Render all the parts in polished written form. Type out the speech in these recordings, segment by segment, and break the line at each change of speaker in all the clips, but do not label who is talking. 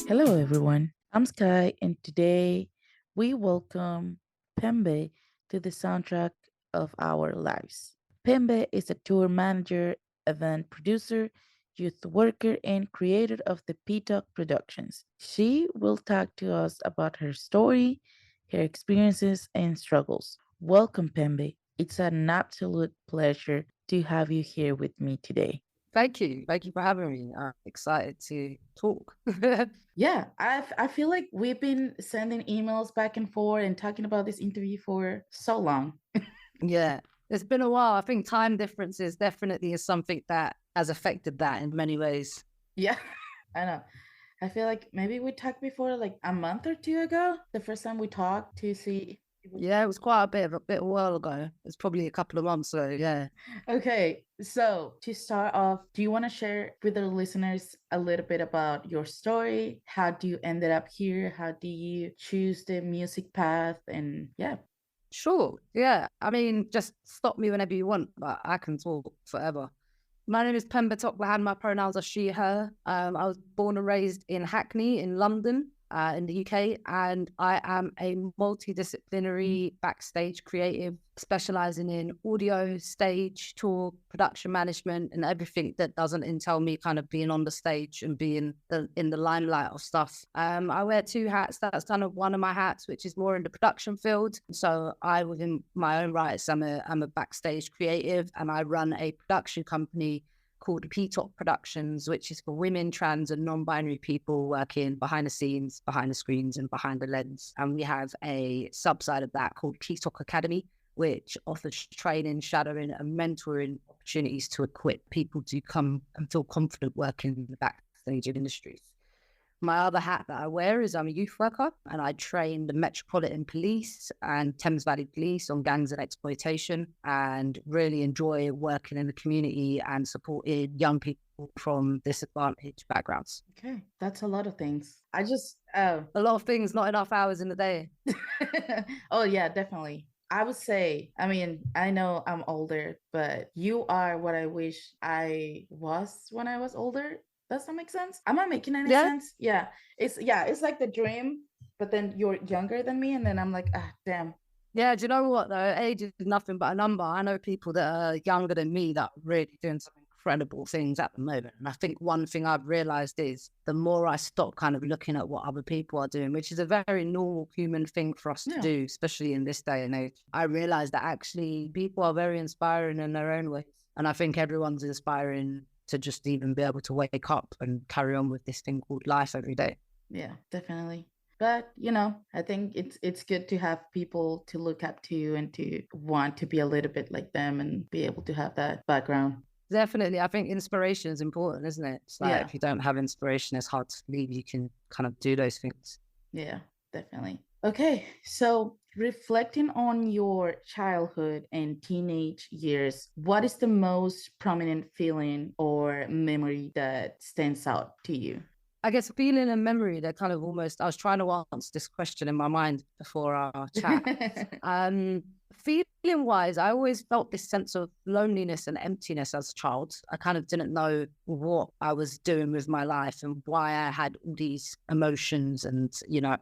Hello, everyone. I'm Sky, and today we welcome Pembe to the soundtrack of our lives. Pembe is a tour manager, event producer, youth worker, and creator of the Petok Productions. She will talk to us about her story, her experiences, and struggles. Welcome, Pembe. It's an absolute pleasure to have you here with me today.
Thank you. Thank you for having me. I'm excited to talk.
Yeah, I feel like we've been sending emails back and forth and talking about this interview for so long.
Yeah, it's been a while. I think time differences definitely is something that has affected that in many ways.
Yeah, I know. I feel like maybe we talked before like a month or two ago, the first time we talked to see.
Yeah, it was quite a while ago. It's probably a couple of months ago. Yeah.
Okay, so to start off, do you want to share with our listeners a little bit about your story? How do you ended up here? How do you choose the music path? And yeah.
Sure. Yeah. I mean, just stop me whenever you want, but I can talk forever. My name is Pembe Tokluhan. My pronouns are she, her. I was born and raised in Hackney in London, in the UK, and I am a multidisciplinary backstage creative specializing in audio, stage, tour, production management, and everything that doesn't entail me kind of being on the stage and being in the limelight of stuff. I wear two hats. That's kind of one of my hats, which is more in the production field. So I, within my own rights, I'm a backstage creative, and I run a production company called Petok Productions, which is for women, trans, and non-binary people working behind the scenes, behind the screens, and behind the lens. And we have a subside of that called Petok Academy, which offers training, shadowing, and mentoring opportunities to equip people to come and feel confident working in the backstage industries. My other hat that I wear is I'm a youth worker, and I train the Metropolitan Police and Thames Valley Police on gangs and exploitation, and really enjoy working in the community and supporting young people from disadvantaged backgrounds.
Okay, that's a lot of things. I just
A lot of things, not enough hours in the day.
oh yeah, definitely. I would say, I mean, I know I'm older, but you are what I wish I was when I was older. Does that make sense? Am I making any
Yeah.
sense? Yeah, it's like the dream, but then you're younger than me, and then I'm like, ah, damn.
Yeah, do you know what though? Age is nothing but a number. I know people that are younger than me that are really doing some incredible things at the moment. And I think one thing I've realized is the more I stop kind of looking at what other people are doing, which is a very normal human thing for us to
Yeah.
do, especially in this day and age, I realized that actually people are very inspiring in their own ways. And I think everyone's inspiring to just even be able to wake up and carry on with this thing called life every day.
Yeah, definitely. But I think it's good to have people to look up to and to want to be a little bit like them and be able to have that background.
Definitely. I think inspiration is important, isn't it? It's like
Yeah.
if you don't have inspiration, it's hard to believe you can kind of do those things.
Yeah, definitely. Okay, so reflecting on your childhood and teenage years, what is the most prominent feeling or memory that stands out to you?
I guess feeling and memory, they're kind of almost, I was trying to answer this question in my mind before our chat. Feeling wise, I always felt this sense of loneliness and emptiness as a child. I kind of didn't know what I was doing with my life and why I had all these emotions and,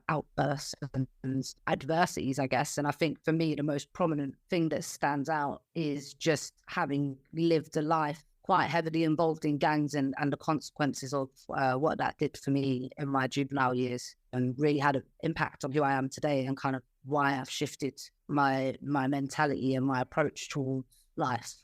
outbursts and adversities, I guess. And I think for me, the most prominent thing that stands out is just having lived a life quite heavily involved in gangs and the consequences of what that did for me in my juvenile years, and really had an impact on who I am today and kind of why I've shifted my mentality and my approach towards life.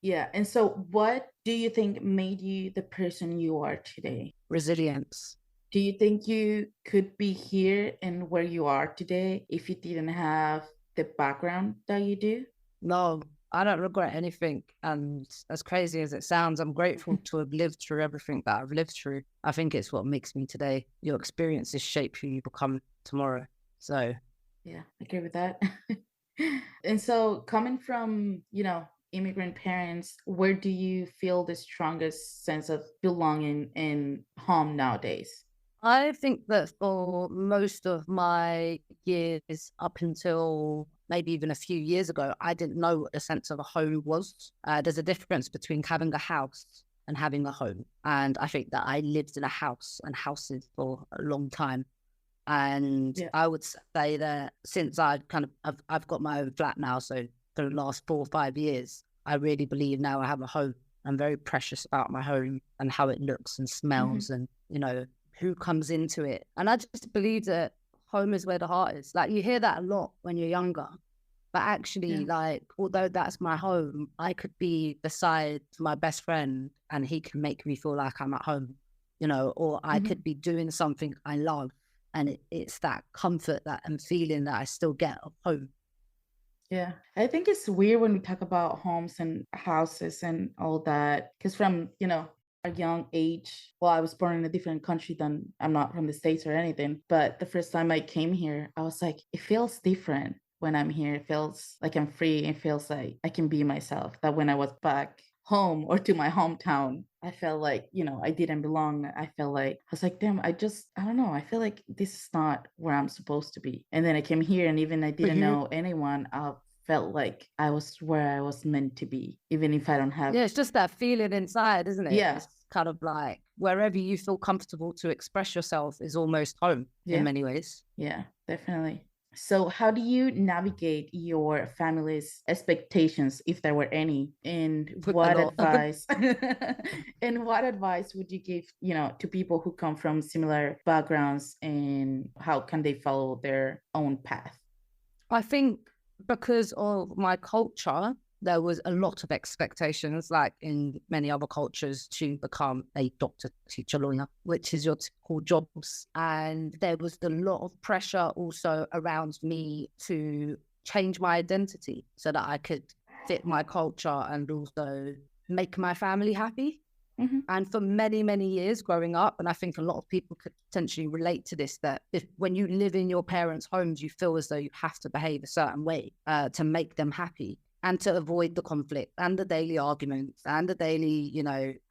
Yeah, and so what do you think made you the person you are today?
Resilience.
Do you think you could be here and where you are today if you didn't have the background that you do?
No, I don't regret anything. And as crazy as it sounds, I'm grateful to have lived through everything that I've lived through. I think it's what makes me today. Your experiences shape who you become tomorrow. So
Yeah, I agree with that. And so coming from, immigrant parents, where do you feel the strongest sense of belonging in home nowadays?
I think that for most of my years up until maybe even a few years ago, I didn't know what the sense of a home was. There's a difference between having a house and having a home. And I think that I lived in a house and houses for a long time. And
Yeah.
I would say that since I've got my own flat now, so for the last 4 or 5 years, I really believe now I have a home. I'm very precious about my home and how it looks and
Hmm.
smells and, who comes into it. And I just believe that home is where the heart is. Like, you hear that a lot when you're younger, but
Yeah.
actually, like, although that's my home, I could be beside my best friend and he can make me feel like I'm at home, or I
Hmm.
could be doing something I love. And it's that comfort that and feeling that I still get of home.
Yeah. I think it's weird when we talk about homes and houses and all that. Because from, a young age, well, I was born in a different country than I'm not from the States or anything. But the first time I came here, I was like, it feels different when I'm here. It feels like I'm free. It feels like I can be myself. That when I was back home or to my hometown, I felt like, I didn't belong. I felt like, I was like, damn, I don't know. I feel like this is not where I'm supposed to be. And then I came here and even I didn't
Mhm.
know anyone, I felt like I was where I was meant to be, even if I don't have.
Yeah, it's just that feeling inside, isn't it?
Yeah.
It's kind of like wherever you feel comfortable to express yourself is almost home in
Yeah.
many ways.
Yeah, definitely. So, how do you navigate your family's expectations, if there were any, and
With a
what
lot.
advice and what advice would you give, to people who come from similar backgrounds, and how can they follow their own path?
I think because of my culture, there was a lot of expectations, like in many other cultures, to become a doctor, teacher, lawyer, which is your typical jobs. And there was a lot of pressure also around me to change my identity so that I could fit my culture and also make my family happy.
Hmm.
And for many, many years growing up, and I think a lot of people could potentially relate to this, that if when you live in your parents' homes, you feel as though you have to behave a certain way to make them happy and to avoid the conflict and the daily arguments and the daily,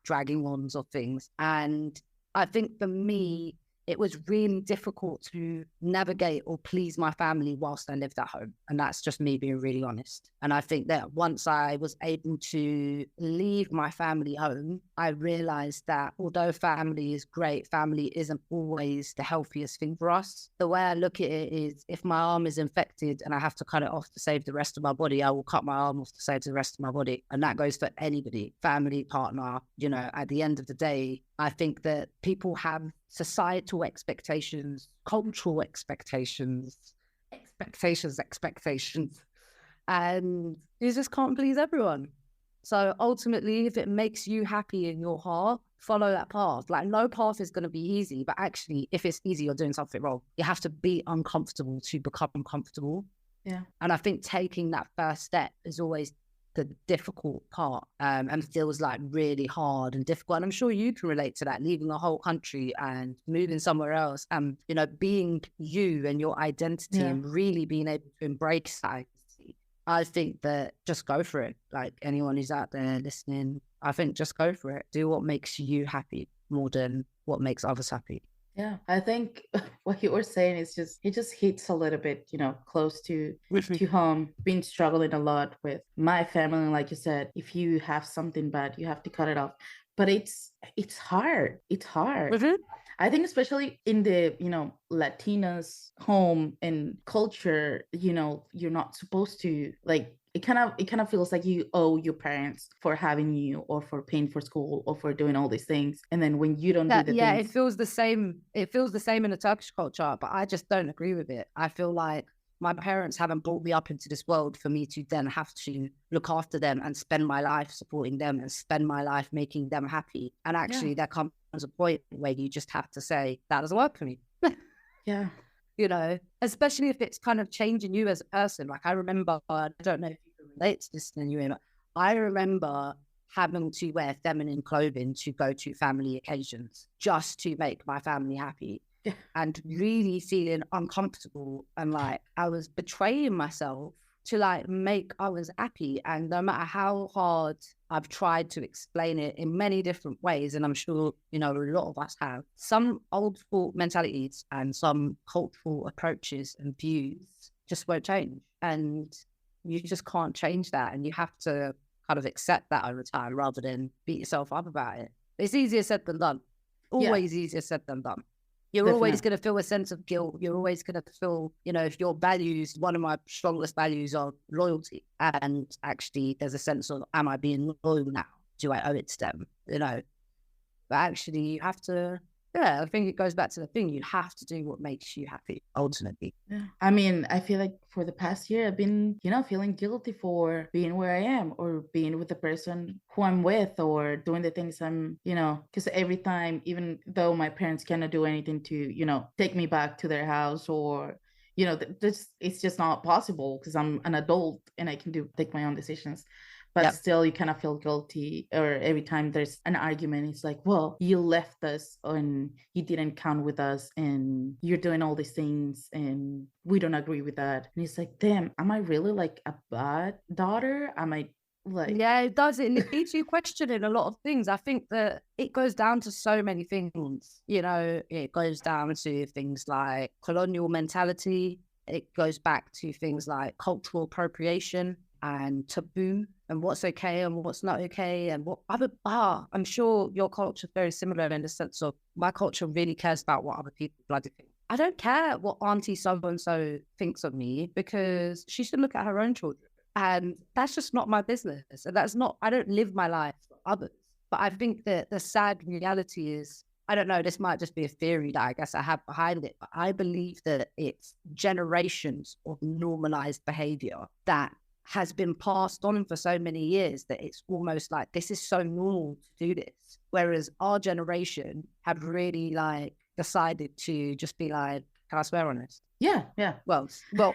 dragging ons of things. And I think for me, it was really difficult to navigate or please my family whilst I lived at home. And that's just me being really honest. And I think that once I was able to leave my family home, I realized that although family is great, family isn't always the healthiest thing for us. The way I look at it is if my arm is infected and I have to cut it off to save the rest of my body, I will cut my arm off to save the rest of my body. And that goes for anybody, family, partner, at the end of the day, I think that people have societal expectations, cultural expectations, and you just can't please everyone. So ultimately, if it makes you happy in your heart, follow that path. Like, no path is going to be easy, but actually, if it's easy, you're doing something wrong. You have to be uncomfortable to become comfortable.
Yeah.
And I think taking that first step is always the difficult part, and feels like really hard and difficult. And I'm sure you can relate to that, leaving a whole country and moving somewhere else and, being you and your identity
Yeah.
and really being able to embrace that identity. I think that just go for it. Like, anyone who's out there listening, I think just go for it. Do what makes you happy more than what makes others happy.
Yeah, I think what you were saying is just it just hits a little bit, close to home. Been struggling a lot with my family, like you said, if you have something bad, you have to cut it off. But it's hard. It's hard. I think especially in the, Latinas home and culture, you're not supposed to like it kind of feels like you owe your parents for having you or for paying for school or for doing all these things. And then when you don't do
That,
the
yeah, it
things,
feels the same. It feels the same in the Turkish culture, but I just don't agree with it. I feel like my parents haven't brought me up into this world for me to then have to look after them and spend my life supporting them and spend my life making them happy. And
yeah,
actually, there comes a point where you just have to say, that doesn't work for me.
yeah,
Especially if it's kind of changing you as a person. Like, I remember, I don't know if you can relate to this in you, but I remember having to wear feminine clothing to go to family occasions just to make my family happy,
yeah,
and really feeling uncomfortable and like I was betraying myself to like make others happy. And no matter how hard I've tried to explain it in many different ways, and I'm sure, a lot of us have, some old school mentalities and some cultural approaches and views just won't change. And you just can't change that. And you have to kind of accept that over time rather than beat yourself up about it. It's easier said than done.
Yeah,
Always easier said than done. You're always
definitely.
going to feel a sense of guilt. You're always going to feel, if your values, one of my strongest values are loyalty. And actually, there's a sense of, am I being loyal now? Do I owe it to them? But actually, you have to, I think it goes back to the thing. You have to do what makes you happy, ultimately.
Yeah. I mean, I feel like for the past year, I've been, feeling guilty for being where I am or being with the person who I'm with or doing the things I'm, because every time, even though my parents cannot do anything to, take me back to their house or, this, it's just not possible because I'm an adult and I can take my own decisions. But
Yep.
still, you kind of feel guilty, or every time there's an argument, it's like, well, you left us and you didn't count with us and you're doing all these things and we don't agree with that. And it's like, damn, am I really like a bad daughter? Am I like,
Yeah, it does. It leaves you questioning a lot of things. I think that it goes down to so many things. It goes down to things like colonial mentality. It goes back to things like cultural appropriation and taboo and what's okay and what's not okay and what other I'm sure your culture is very similar in the sense of my culture really cares about what other people bloody think. I don't care what auntie so-and-so thinks of me because she should look at her own children. And that's just not my business. And I don't live my life for others. But I think that the sad reality is, I don't know, this might just be a theory that I guess I have behind it, but I believe that it's generations of normalized behavior that has been passed on for so many years that it's almost like this is so normal to do this. Whereas our generation have really decided to just be like, can I swear on this?
yeah, yeah.
Well,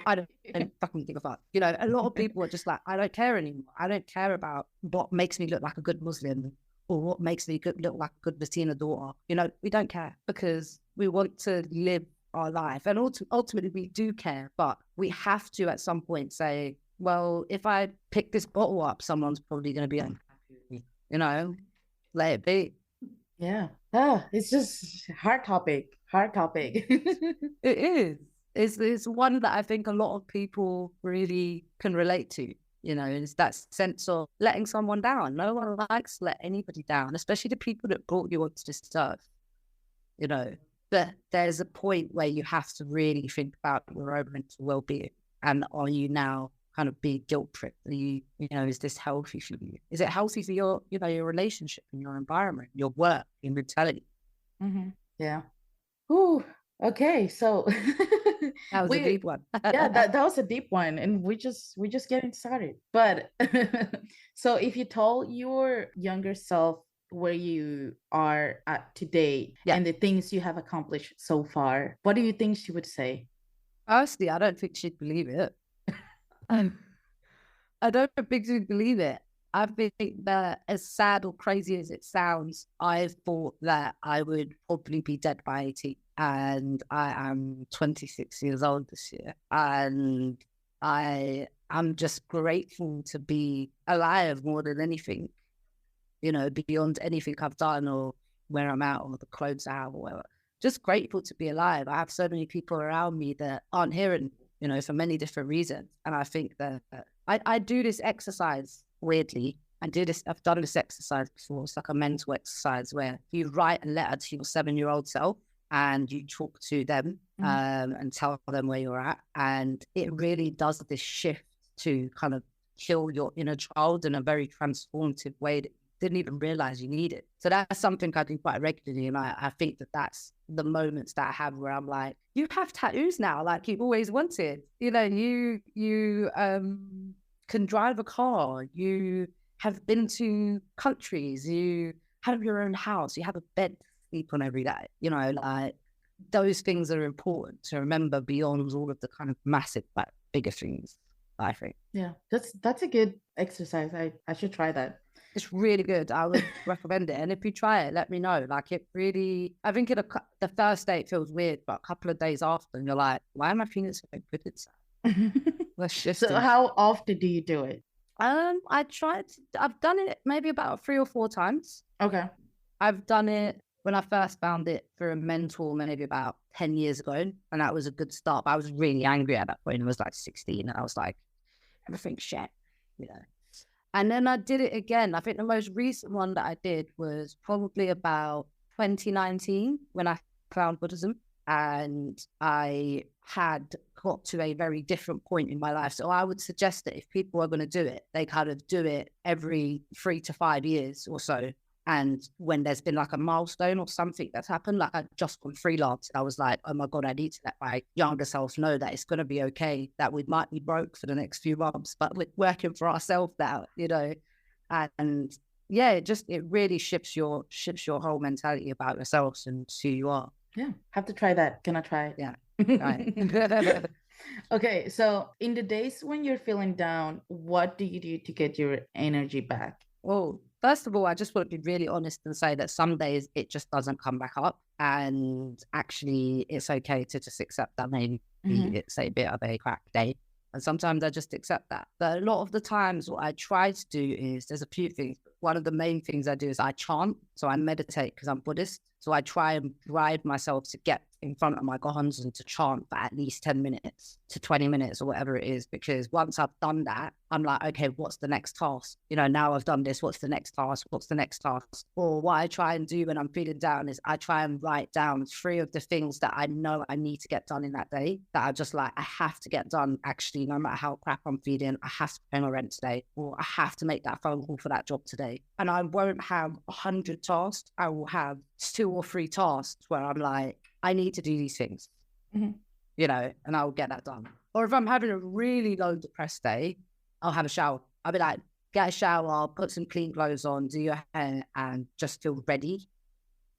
I don't fucking give a fuck. A lot of people are just like, I don't care anymore. I don't care about what makes me look like a good Muslim or what makes me look like a good Latina daughter. We don't care because we want to live our life. And ultimately, we do care, but we have to at some point say, well, if I pick this bottle up, someone's probably going to be unhappy with me. Let it be.
Yeah. It's just hard topic. Hard topic.
It is. It's one that I think a lot of people really can relate to. It's that sense of letting someone down. No one likes to let anybody down, especially the people that brought you onto this earth. But there's a point where you have to really think about your own mental well-being. And are you now kind of being guilt-tripped? Are you, is this healthy for you? Is it healthy for your, your relationship and your environment, your work, your mentality?
Mm-hmm. Yeah. Ooh, okay. So
That was a
we
deep one.
yeah, that was a deep one and we just getting started. But so if you told your younger self where you are at today
Yeah.
and the things you have accomplished so far, what do you think she would say?
Honestly, I don't think she'd believe it. Um, I don't think she'd believe it. I think that as sad or crazy as it sounds, I thought that I would probably be dead by 18. And I am 26 years old this year. And I'm just grateful to be alive more than anything, beyond anything I've done or where I'm at or the clothes I have or whatever. Just grateful to be alive. I have so many people around me that aren't here anymore, for many different reasons. And I think that I do this exercise weirdly. I've done this exercise before. It's like a mental exercise where you write a letter to your 7-year-old self and you talk to them and tell them where you're at. And it really does this shift to kind of kill your inner child in a very transformative way that you didn't even realize you needed. So that's something I do quite regularly. And I think that that's the moments that I have where I'm like, you have tattoos now, like you've always wanted. You can drive a car. You have been to countries. You have your own house. You have a bed to sleep on every day. Like those things are important to remember beyond all of the kind of massive, bigger things, I think.
Yeah, that's a good exercise. I should try that.
It's really good. I would recommend it. And if you try it, let me know. Like it really, I think the first day it feels weird, but a couple of days after, and you're like, why am I feeling so good inside? Let's shift
So
it.
how often do you do it?
I've done it maybe about 3 or 4 times.
Okay.
I've done it when I first found it for a mentor maybe about 10 years ago. And that was a good start. But I was really angry at that point. I was like 16 and I was like, everything's shit, you know. And then I did it again. I think the most recent one that I did was probably about 2019 when I found Buddhism. And I had got to a very different point in my life. So I would suggest that if people are going to do it, they kind of do it every 3 to 5 years or so. And when there's been like a milestone or something that's happened, like I just gone freelance, I was like, oh my God, I need to let my younger self know that it's going to be okay, that we might be broke for the next few months, but we're working for ourselves now, you know? And yeah, it really shifts your whole mentality about yourself and who you are.
Yeah, have to try that. Can I try it?
Yeah, right.
Okay, so in the days when you're feeling down, what do you do to get your energy back?
Well, first of all, I just want to be really honest and say that some days it just doesn't come back up. And actually, it's okay to just accept that maybe it's a bit of a crap day. And sometimes I just accept that. But a lot of the times, what I try to do is there's a few things. One of the main things I do is I chant. So I meditate because I'm Buddhist. So I try and drive myself to get in front of my gohans and to chant for at least 10 minutes to 20 minutes or whatever it is. Because once I've done that, I'm like, okay, what's the next task? You know, now I've done this, what's the next task? What's the next task? Or what I try and do when I'm feeling down is I try and write down 3 of the things that I know I need to get done in that day, that I just like, I have to get done actually, no matter how crap I'm feeling, I have to pay my rent today, or I have to make that phone call for that job today. And I won't have 100 tasks. I will have 2 or 3 tasks where I'm like, I need to do these things, you know, and I'll get that done. Or if I'm having a really low depressed day, I'll have a shower. I'll be like, get a shower, put some clean clothes on, do your hair, and just feel ready.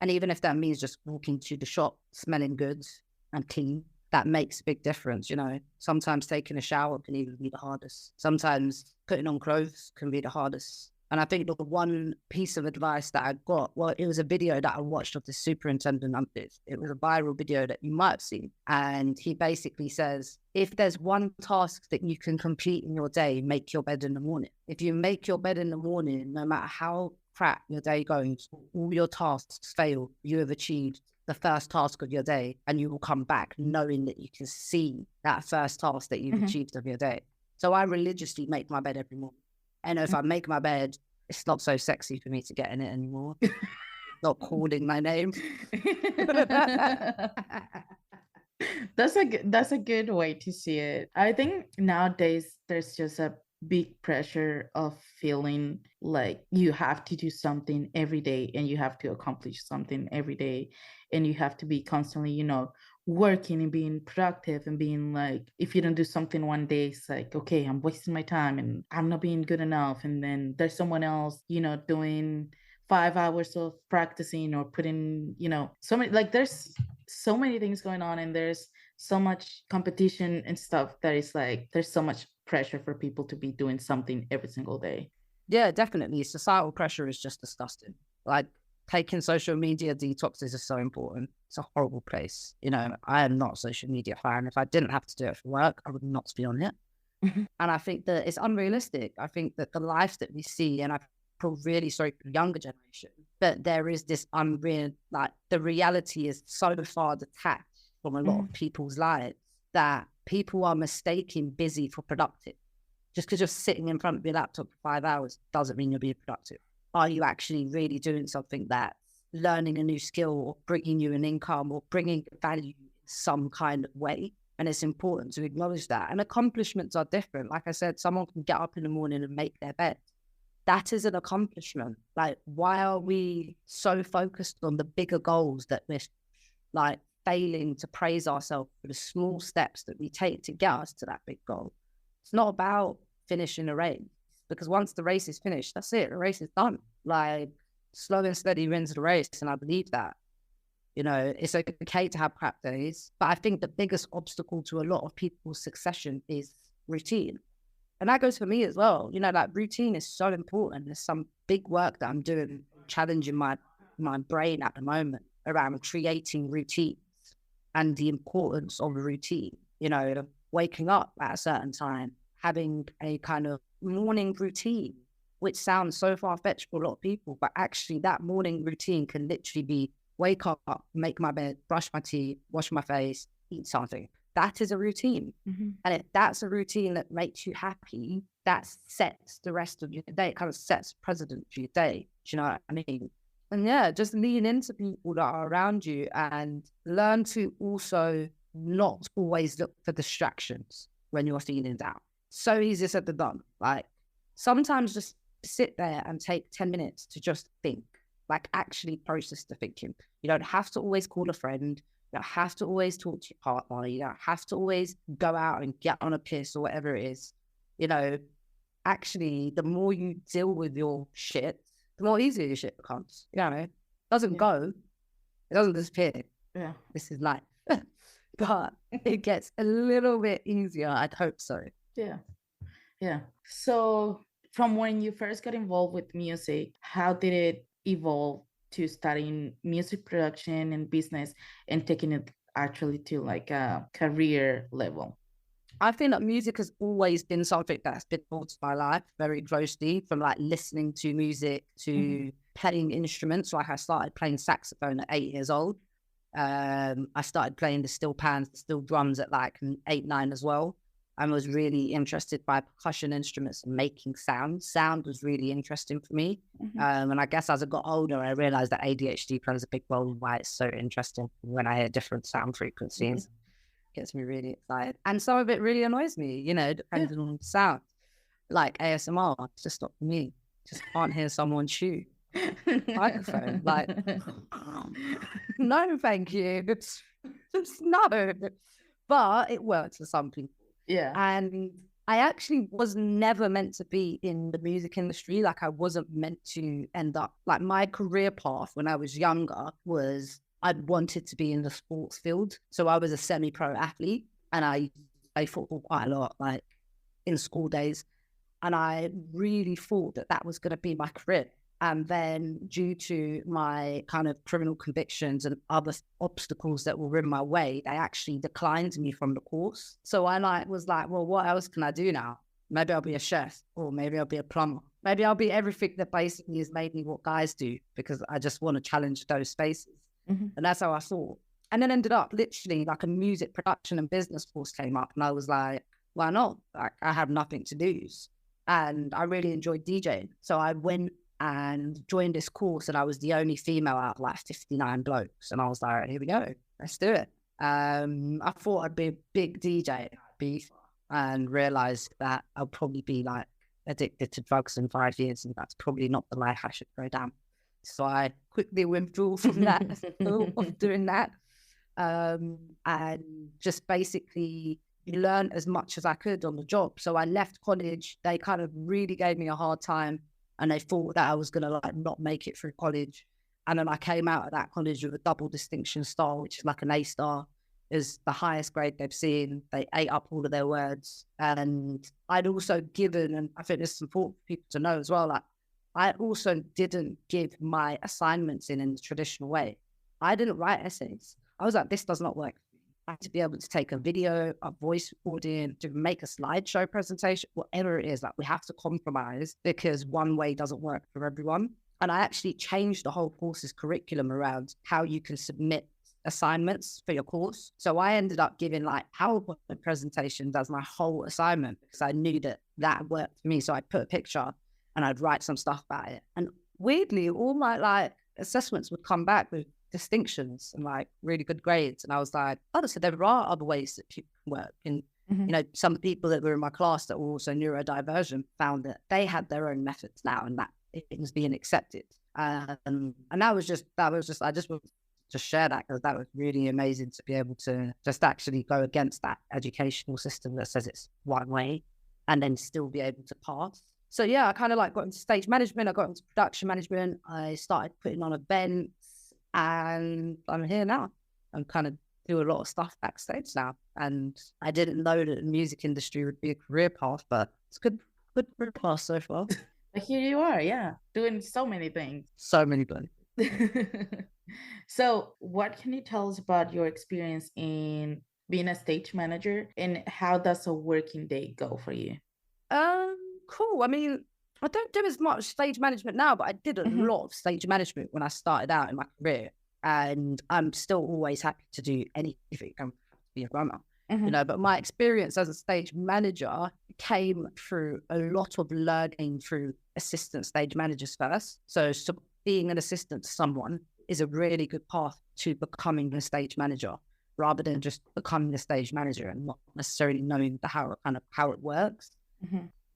And even if that means just walking to the shop, smelling good and clean, that makes a big difference, you know. Sometimes taking a shower can even be the hardest. Sometimes putting on clothes can be the hardest. And I think the one piece of advice that I got, well, it was a video that I watched of the superintendent. It was a viral video that you might have seen. And he basically says, if there's one task that you can complete in your day, make your bed in the morning. If you make your bed in the morning, no matter how crap your day goes, all your tasks fail, you have achieved the first task of your day, and you will come back knowing that you can see that first task that you've achieved of your day. So I religiously make my bed every morning. And if I make my bed, it's not so sexy for me to get in it anymore. Not calling my name.
That's a good way to see it. I think nowadays there's just a big pressure of feeling like you have to do something every day and you have to accomplish something every day and you have to be constantly, you know, working and being productive and being like, if you don't do something one day, it's like, okay, I'm wasting my time and I'm not being good enough. And then there's someone else, you know, doing 5 hours of practicing or putting, you know, so many, like there's so many things going on and there's so much competition and stuff that is like there's so much pressure for people to be doing something every single day.
Yeah, definitely. Societal pressure is just disgusting. Like taking social media detoxes is so important. It's a horrible place. You know, I am not a social media fan. If I didn't have to do it for work, I would not be on it. And I think that it's unrealistic. I think that the life that we see, and I feel really sorry for the younger generation, but there is this unreal, like the reality is so far detached from a lot of people's lives that people are mistaking busy for productive. Just because you're sitting in front of your laptop for 5 hours doesn't mean you're being productive. Are you actually really doing something that's learning a new skill or bringing you an income or bringing value in some kind of way? And it's important to acknowledge that. And accomplishments are different. Like I said, someone can get up in the morning and make their bed. That is an accomplishment. Like, why are we so focused on the bigger goals that we're like failing to praise ourselves for the small steps that we take to get us to that big goal? It's not about finishing a race, because once the race is finished, that's it. The race is done. Like, slow and steady wins the race. And I believe that. You know, it's okay to have crap days, but I think the biggest obstacle to a lot of people's succession is routine. And that goes for me as well. You know, like routine is so important. There's some big work that I'm doing, challenging my brain at the moment around creating routines and the importance of a routine. You know, waking up at a certain time, having a kind of morning routine, which sounds so far-fetched for a lot of people, but actually that morning routine can literally be wake up, make my bed, brush my teeth, wash my face, eat something. that is a routine.
Mm-hmm.
And if that's a routine that makes you happy, that sets the rest of your day. It kind of sets precedent for your day. Do you know what I mean? And yeah, just lean into people that are around you and learn to also not always look for distractions when you're feeling down. So easy said than done. Like sometimes just sit there and take 10 minutes to just think, like actually process the thinking. You don't have to always call a friend. You don't have to always talk to your partner. You don't have to always go out and get on a piss or whatever it is. You know, actually, the more you deal with your shit, the more easier your shit becomes. You know, it doesn't go, it doesn't disappear.
Yeah.
This is life. But it gets a little bit easier. I'd hope so.
Yeah. Yeah. So from when you first got involved with music, how did it evolve to studying music production and business and taking it actually to like a career level?
I think that music has always been something that's been part of my life very closely, from like listening to music to playing instruments. Like I started playing saxophone at 8 years old. I started playing the steel pans, the steel drums at like 8, 9 as well. I was really interested by percussion instruments and making sound. Sound was really interesting for me. And I guess as I got older, I realized that ADHD plays a big role in why it's so interesting when I hear different sound frequencies. Gets me really excited. And some of it really annoys me, you know, depending on the sound. Like ASMR, it's just not for me. Just can't hear someone chew. Microphone, like, no, thank you. Just no. But it works for some people.
Yeah.
And I actually was never meant to be in the music industry. Like I wasn't meant to end up, like my career path when I was younger was I'd wanted to be in the sports field. So I was a semi-pro athlete and I played football quite a lot, like in school days. And I really thought that that was going to be my career. And then due to my kind of criminal convictions and other obstacles that were in my way, they actually declined me from the course. So I was like, well, what else can I do now? Maybe I'll be a chef, or maybe I'll be a plumber. Maybe I'll be everything that basically is maybe what guys do, because I just want to challenge those spaces. And that's how I thought. And then ended up literally like a music production and business course came up. And I was like, why not? Like, I have nothing to lose. And I really enjoyed DJing. So I went and joined this course, and I was the only female out of like 59 blokes. And I was like, here we go, let's do it. I thought I'd be a big DJ and realized that I'll probably be like addicted to drugs in 5 years, and that's probably not the life I should go down. So I quickly withdrew from that of doing that, and just basically learned as much as I could on the job. So I left college. They kind of really gave me a hard time, and they thought that I was going to like not make it through college. And then I came out of that college with a double distinction star, which is like an A star, is the highest grade they've seen. They ate up all of their words. And I'd also given, and I think this is important for people to know as well, like I also didn't give my assignments in the traditional way. I didn't write essays. I was like, this does not work. I had to be able to take a video, a voice recording, to make a slideshow presentation, whatever it is. Like we have to compromise because one way doesn't work for everyone. And I actually changed the whole course's curriculum around how you can submit assignments for your course. So I ended up giving like PowerPoint presentations as my whole assignment because I knew that that worked for me. So I put a picture and I'd write some stuff about it. And weirdly, all my like assessments would come back with distinctions and like really good grades. And I was like, oh, so there are other ways that people can work. And, you know, some people that were in my class that were also neurodivergent found that they had their own methods now and that it was being accepted. And that was just, I just wanted to share that because that was really amazing to be able to just actually go against that educational system that says it's one way and then still be able to pass. So yeah, I kind of like got into stage management. I got into production management. I started putting on events and I'm here now. I'm kind of do a lot of stuff backstage now. And I didn't know that the music industry would be a career path, but it's good career path so far.
But here you are, yeah, doing so many things.
So many things.
So what can you tell us about your experience in being a stage manager and how does a working day go for you?
Cool. I mean, I don't do as much stage management now, but I did a lot of stage management when I started out in my career. And I'm still always happy to do anything. I'm happy to be a runner. you know, but my experience as a stage manager came through a lot of learning through assistant stage managers first. So being an assistant to someone is a really good path to becoming a stage manager, rather than just becoming a stage manager and not necessarily knowing how it works.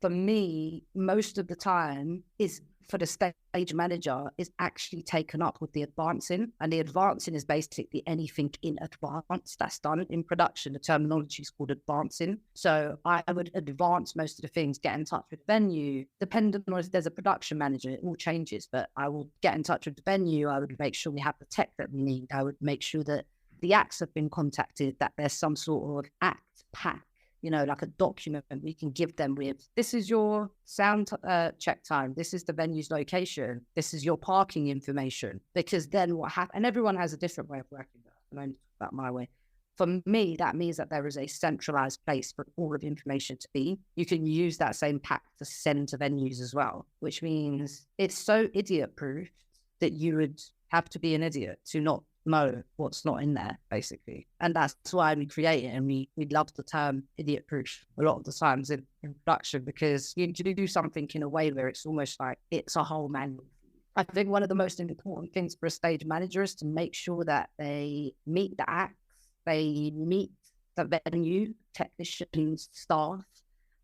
For me, most of the time is for the stage manager is actually taken up with the advancing. And the advancing is basically anything in advance that's done in production. The terminology is called advancing. So I would advance most of the things, get in touch with venue, depending on if there's a production manager, it all changes, but I will get in touch with the venue. I would make sure we have the tech that we need. I would make sure that the acts have been contacted, that there's some sort of act pack, you know, like a document we can give them with, this is your sound check time, this is the venue's location, this is your parking information. Because then what happens, and everyone has a different way of working, I only talk about my way. For me, that means that there is a centralized place for all of the information to be. You can use that same pack to send to venues as well, which means it's so idiot proof that you would have to be an idiot to not know what's not in there, basically. And that's why we create it, and we love the term idiot proof a lot of the times in production, because you do something in a way where it's almost like it's a whole manual. I think one of the most important things for a stage manager is to make sure that they meet the acts, they meet the venue, technicians, staff,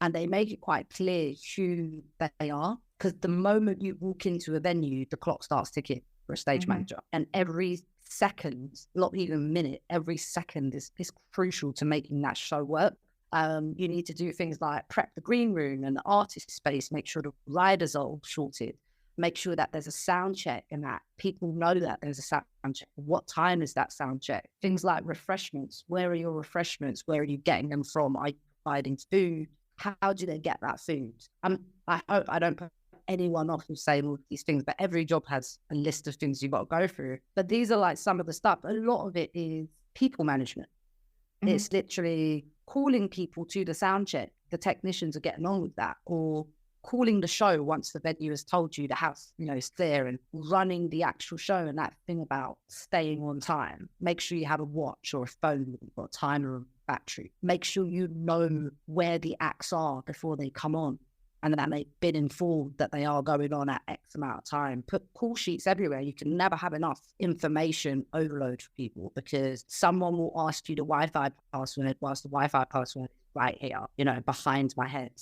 and they make it quite clear who they are. Because the moment you walk into a venue, the clock starts ticking for a stage manager. And every second, not even minute, every second is crucial to making that show work. You need to do things like prep the green room and the artist space, make sure the riders are all sorted, make sure that there's a sound check and that people know that there's a sound check. What time is that sound check? Things like refreshments. Where are your refreshments? Where are you getting them from? Are you providing food? How do they get that food? I hope I don't put anyone off who's saying all these things, but every job has a list of things you've got to go through. But these are like some of the stuff. A lot of it is people management. It's literally calling people to the sound check. The technicians are getting on with that, or calling the show once the venue has told you the house, you know, is there, and running the actual show. And that thing about staying on time, make sure you have a watch or a phone or a timer or battery. Make sure you know where the acts are before they come on, and that they've been informed that they are going on at X amount of time. Put call sheets everywhere. You can never have enough information overload for people, because someone will ask you the Wi-Fi password whilst the Wi-Fi password is right here, you know, behind my head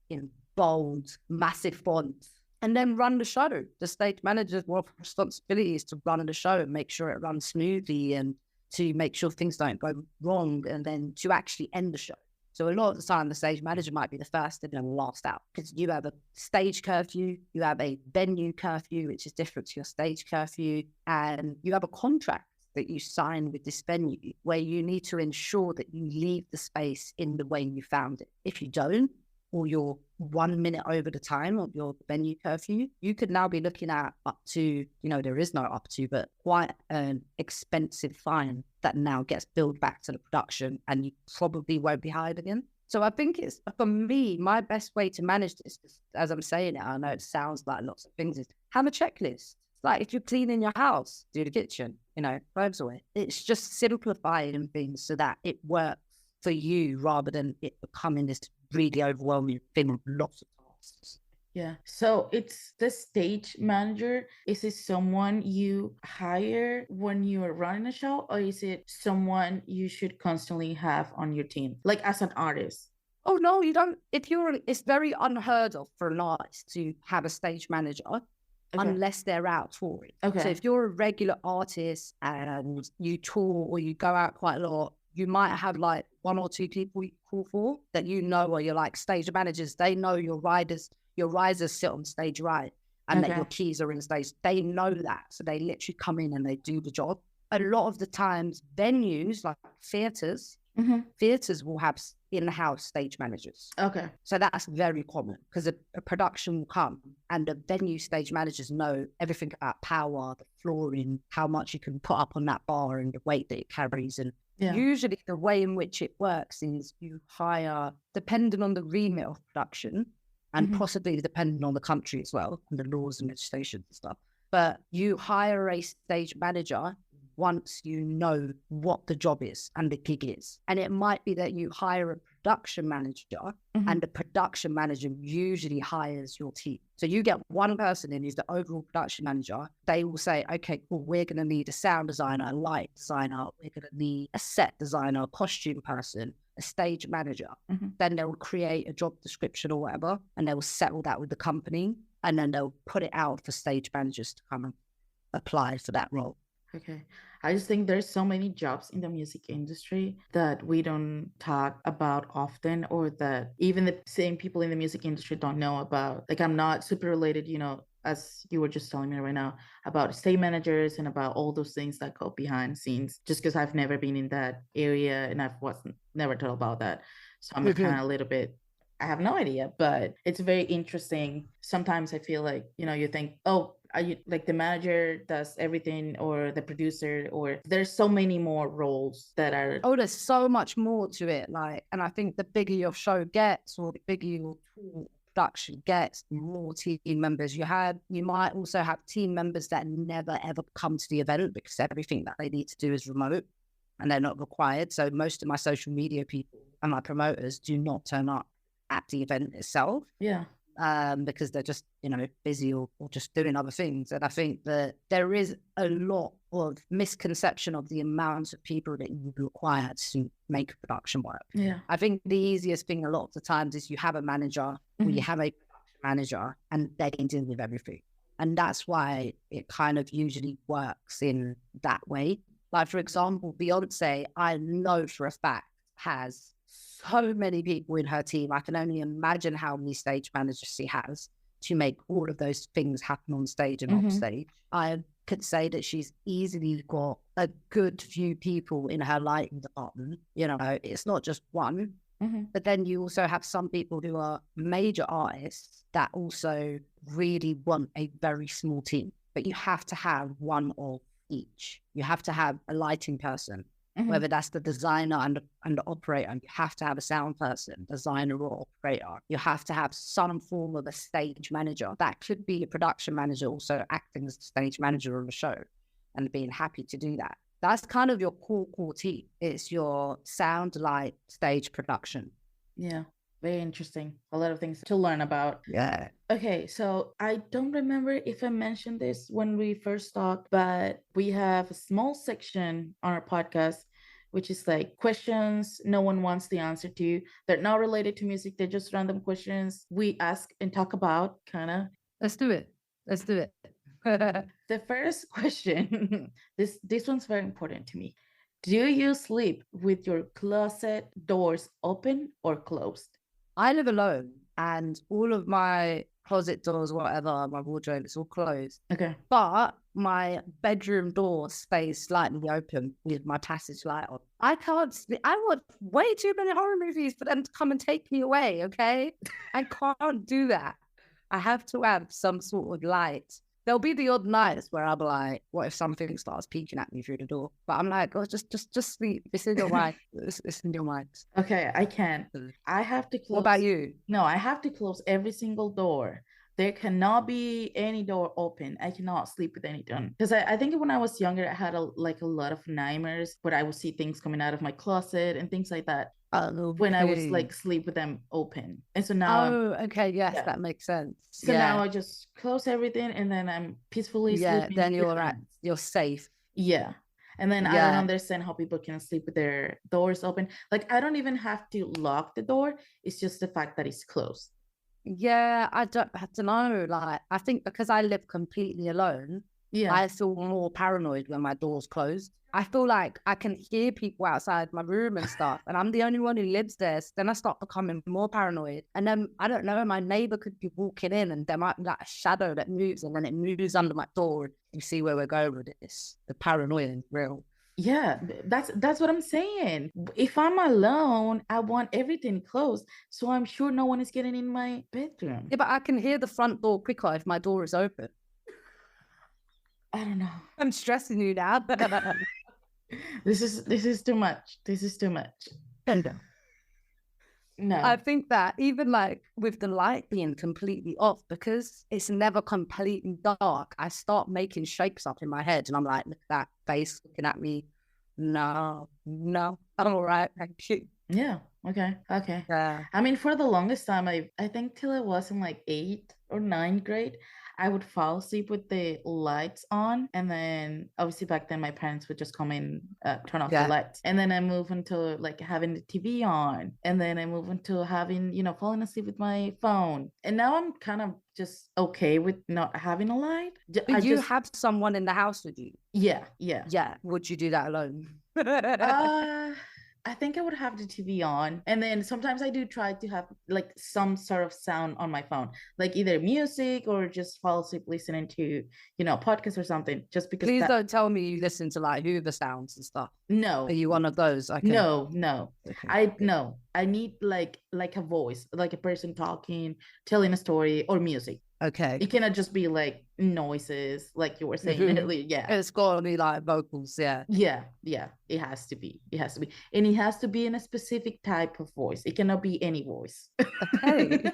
in bold, massive font. And then run the show. The stage manager's responsibility is to run the show and make sure it runs smoothly, and to make sure things don't go wrong, and then to actually end the show. So a lot of the time, the stage manager might be the first in and last out, because you have a stage curfew, you have a venue curfew, which is different to your stage curfew, and you have a contract that you sign with this venue where you need to ensure that you leave the space in the way you found it. If you don't, or you're 1 minute over the time of your venue curfew, you could now be looking at up to, you know, there is no up to, but quite an expensive fine that now gets billed back to the production, and you probably won't be hired again. So I think it's, for me, my best way to manage this, as I'm saying it, I know it sounds like lots of things, is have a checklist. Like if you're cleaning your house, do the kitchen, you know, clothes away. It's just simplifying things so that it works for you, rather than it becoming this really overwhelming thing with lots of tasks.
Yeah. So it's the stage manager. Is it someone you hire when you are running a show, or is it someone you should constantly have on your team, like as an artist?
Oh, no, you don't. It's very unheard of for an artist to have a stage manager. Okay. Unless they're out touring. Okay. So if you're a regular artist and you tour or you go out quite a lot, you might have like 1 or 2 people you call for that you know, or you're like stage managers. They know your risers sit on stage right, and that your keys are in stage. They know that. So they literally come in and they do the job. A lot of the times, venues like theatres will have in-house stage managers. Okay. So that's very common, because a production will come and the venue stage managers know everything about power, the flooring, how much you can put up on that bar and the weight that it carries. And usually the way in which it works is you hire, depending on the remit of production, and possibly depending on the country as well, and the laws and legislation and stuff. But you hire a stage manager once you know what the job is and the gig is. And it might be that you hire a production manager, and the production manager usually hires your team. So you get one person in who's the overall production manager. They will say, okay, cool, we're going to need a sound designer, a light designer, we're going to need a set designer, a costume person, a stage manager. Then they'll create a job description or whatever, and they'll settle that with the company, and then they'll put it out for stage managers to come and apply for that role.
Okay. I just think there's so many jobs in the music industry that we don't talk about often, or that even the same people in the music industry don't know about. Like, I'm not super related, as you were just telling me right now, about stage managers and about all those things that go behind scenes, just because I've never been in that area and never told about that. So I'm kind of a little bit, I have no idea, but it's very interesting. Sometimes I feel like, you think, oh, are you like the manager does everything, or the producer, or there's so many more roles that are.
Oh, there's so much more to it. And I think the bigger your show gets, or the bigger your production gets, the more team members you have. You might also have team members that never ever come to the event because everything that they need to do is remote and they're not required. So most of my social media people and my promoters do not turn up at the event itself.
Yeah.
Because they're just, busy or just doing other things. And I think that there is a lot of misconception of the amount of people that you require to make a production work.
Yeah.
I think the easiest thing a lot of the times is you have a manager, or you have a production manager, and they can deal with everything. And that's why it kind of usually works in that way. Like, for example, Beyonce, I know for a fact, has so many people in her team. I can only imagine how many stage managers she has to make all of those things happen on stage and off stage. I could say that she's easily got a good few people in her lighting department. It's not just one, but then you also have some people who are major artists that also really want a very small team, but you have to have one of each. You have to have a lighting person, whether that's the designer and the operator. You have to have a sound person, designer or operator. You have to have some form of a stage manager. That could be a production manager also acting as the stage manager of the show and being happy to do that. That's kind of your core team. It's your sound, light, stage, production.
Yeah. Very interesting. A lot of things to learn about.
Yeah.
Okay, so I don't remember if I mentioned this when we first talked, but we have a small section on our podcast, which is like questions no one wants the answer to. They're not related to music. They're just random questions we ask and talk about, kind of.
Let's do it.
The first question, this one's very important to me. Do you sleep with your closet doors open or closed?
I live alone, and all of my closet doors, whatever, my wardrobe, it's all closed.
Okay.
But my bedroom door stays slightly open with my passage light on. I can't sleep. I watch way too many horror movies for them to come and take me away, okay? I can't do that. I have to have some sort of light. There'll be the odd nights where I'll be like, what if something starts peeking at me through the door? But I'm like, oh, just sleep. It's in your mind. It's in your mind.
Okay, I can't. I have to close.
What about you?
No, I have to close every single door. There cannot be any door open. I cannot sleep with any door. Because I think when I was younger, I had a lot of nightmares where I would see things coming out of my closet and things like that. When I was like sleep with them open. And so now
okay, yes, that makes sense.
So now I just close everything and then I'm peacefully sleeping.
Then you're safe.
Yeah. And then I don't understand how people can sleep with their doors open. Like, I don't even have to lock the door. It's just the fact that it's closed.
Yeah, I don't know. Like, I think because I live completely alone, I feel more paranoid when my door's closed. I feel like I can hear people outside my room and stuff, and I'm the only one who lives there. So then I start becoming more paranoid. And then, I don't know, my neighbor could be walking in and there might be like a shadow that moves, and then it moves under my door. You see where we're going with this. The paranoia is real.
Yeah, that's what I'm saying. If I'm alone, I want everything closed, so I'm sure no one is getting in my bedroom.
Yeah, but I can hear the front door quicker if my door is open.
I don't know.
I'm stressing you now.
This is too much. This is too much.
I
No.
think that even like with the light being completely off, because it's never completely dark, I start making shapes up in my head and I'm like, look at that face looking at me. No, no, I'm all right. Thank you.
Yeah. Okay. Okay.
Yeah.
I mean, for the longest time, I think till I was in like eighth or ninth grade, I would fall asleep with the lights on, and then obviously back then my parents would just come in, turn off the
Yeah.
lights, and then I move into like having the TV on, and then I move into having falling asleep with my phone, and now I'm kind of just okay with not having a light.
But
I
you
just
have someone in the house with you.
yeah, yeah.
Yeah. Would you do that alone?
Uh, I think I would have the TV on, and then sometimes I do try to have like some sort of sound on my phone, like either music or just fall asleep listening to, podcast or something, just because
Please
that.
don't tell me you listen to like Hoover sounds and stuff. Are
No,
you one of those? Okay.
no, no.
Okay.
I
Good.
no. I need like a voice, like a person talking, telling a story, or music.
Okay.
It cannot just be like noises, like you were saying earlier. Yeah.
It's got to be like vocals. Yeah.
Yeah, yeah, it has to be. It has to be. And it has to be in a specific type of voice. It cannot be any voice.
Okay.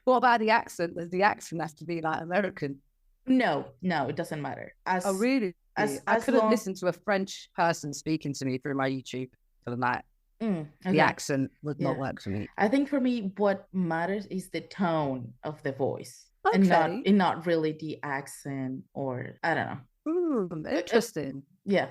What about the accent? Does the accent have to be like American?
No, no, it doesn't matter.
Oh, really? I
As
couldn't
long
listen to a French person speaking to me through my YouTube for the night. The
okay.
accent would not
Yeah.
work for me.
I think for me what matters is the tone of the voice.
Okay.
And not really the accent, or I don't know.
Interesting.
Yeah,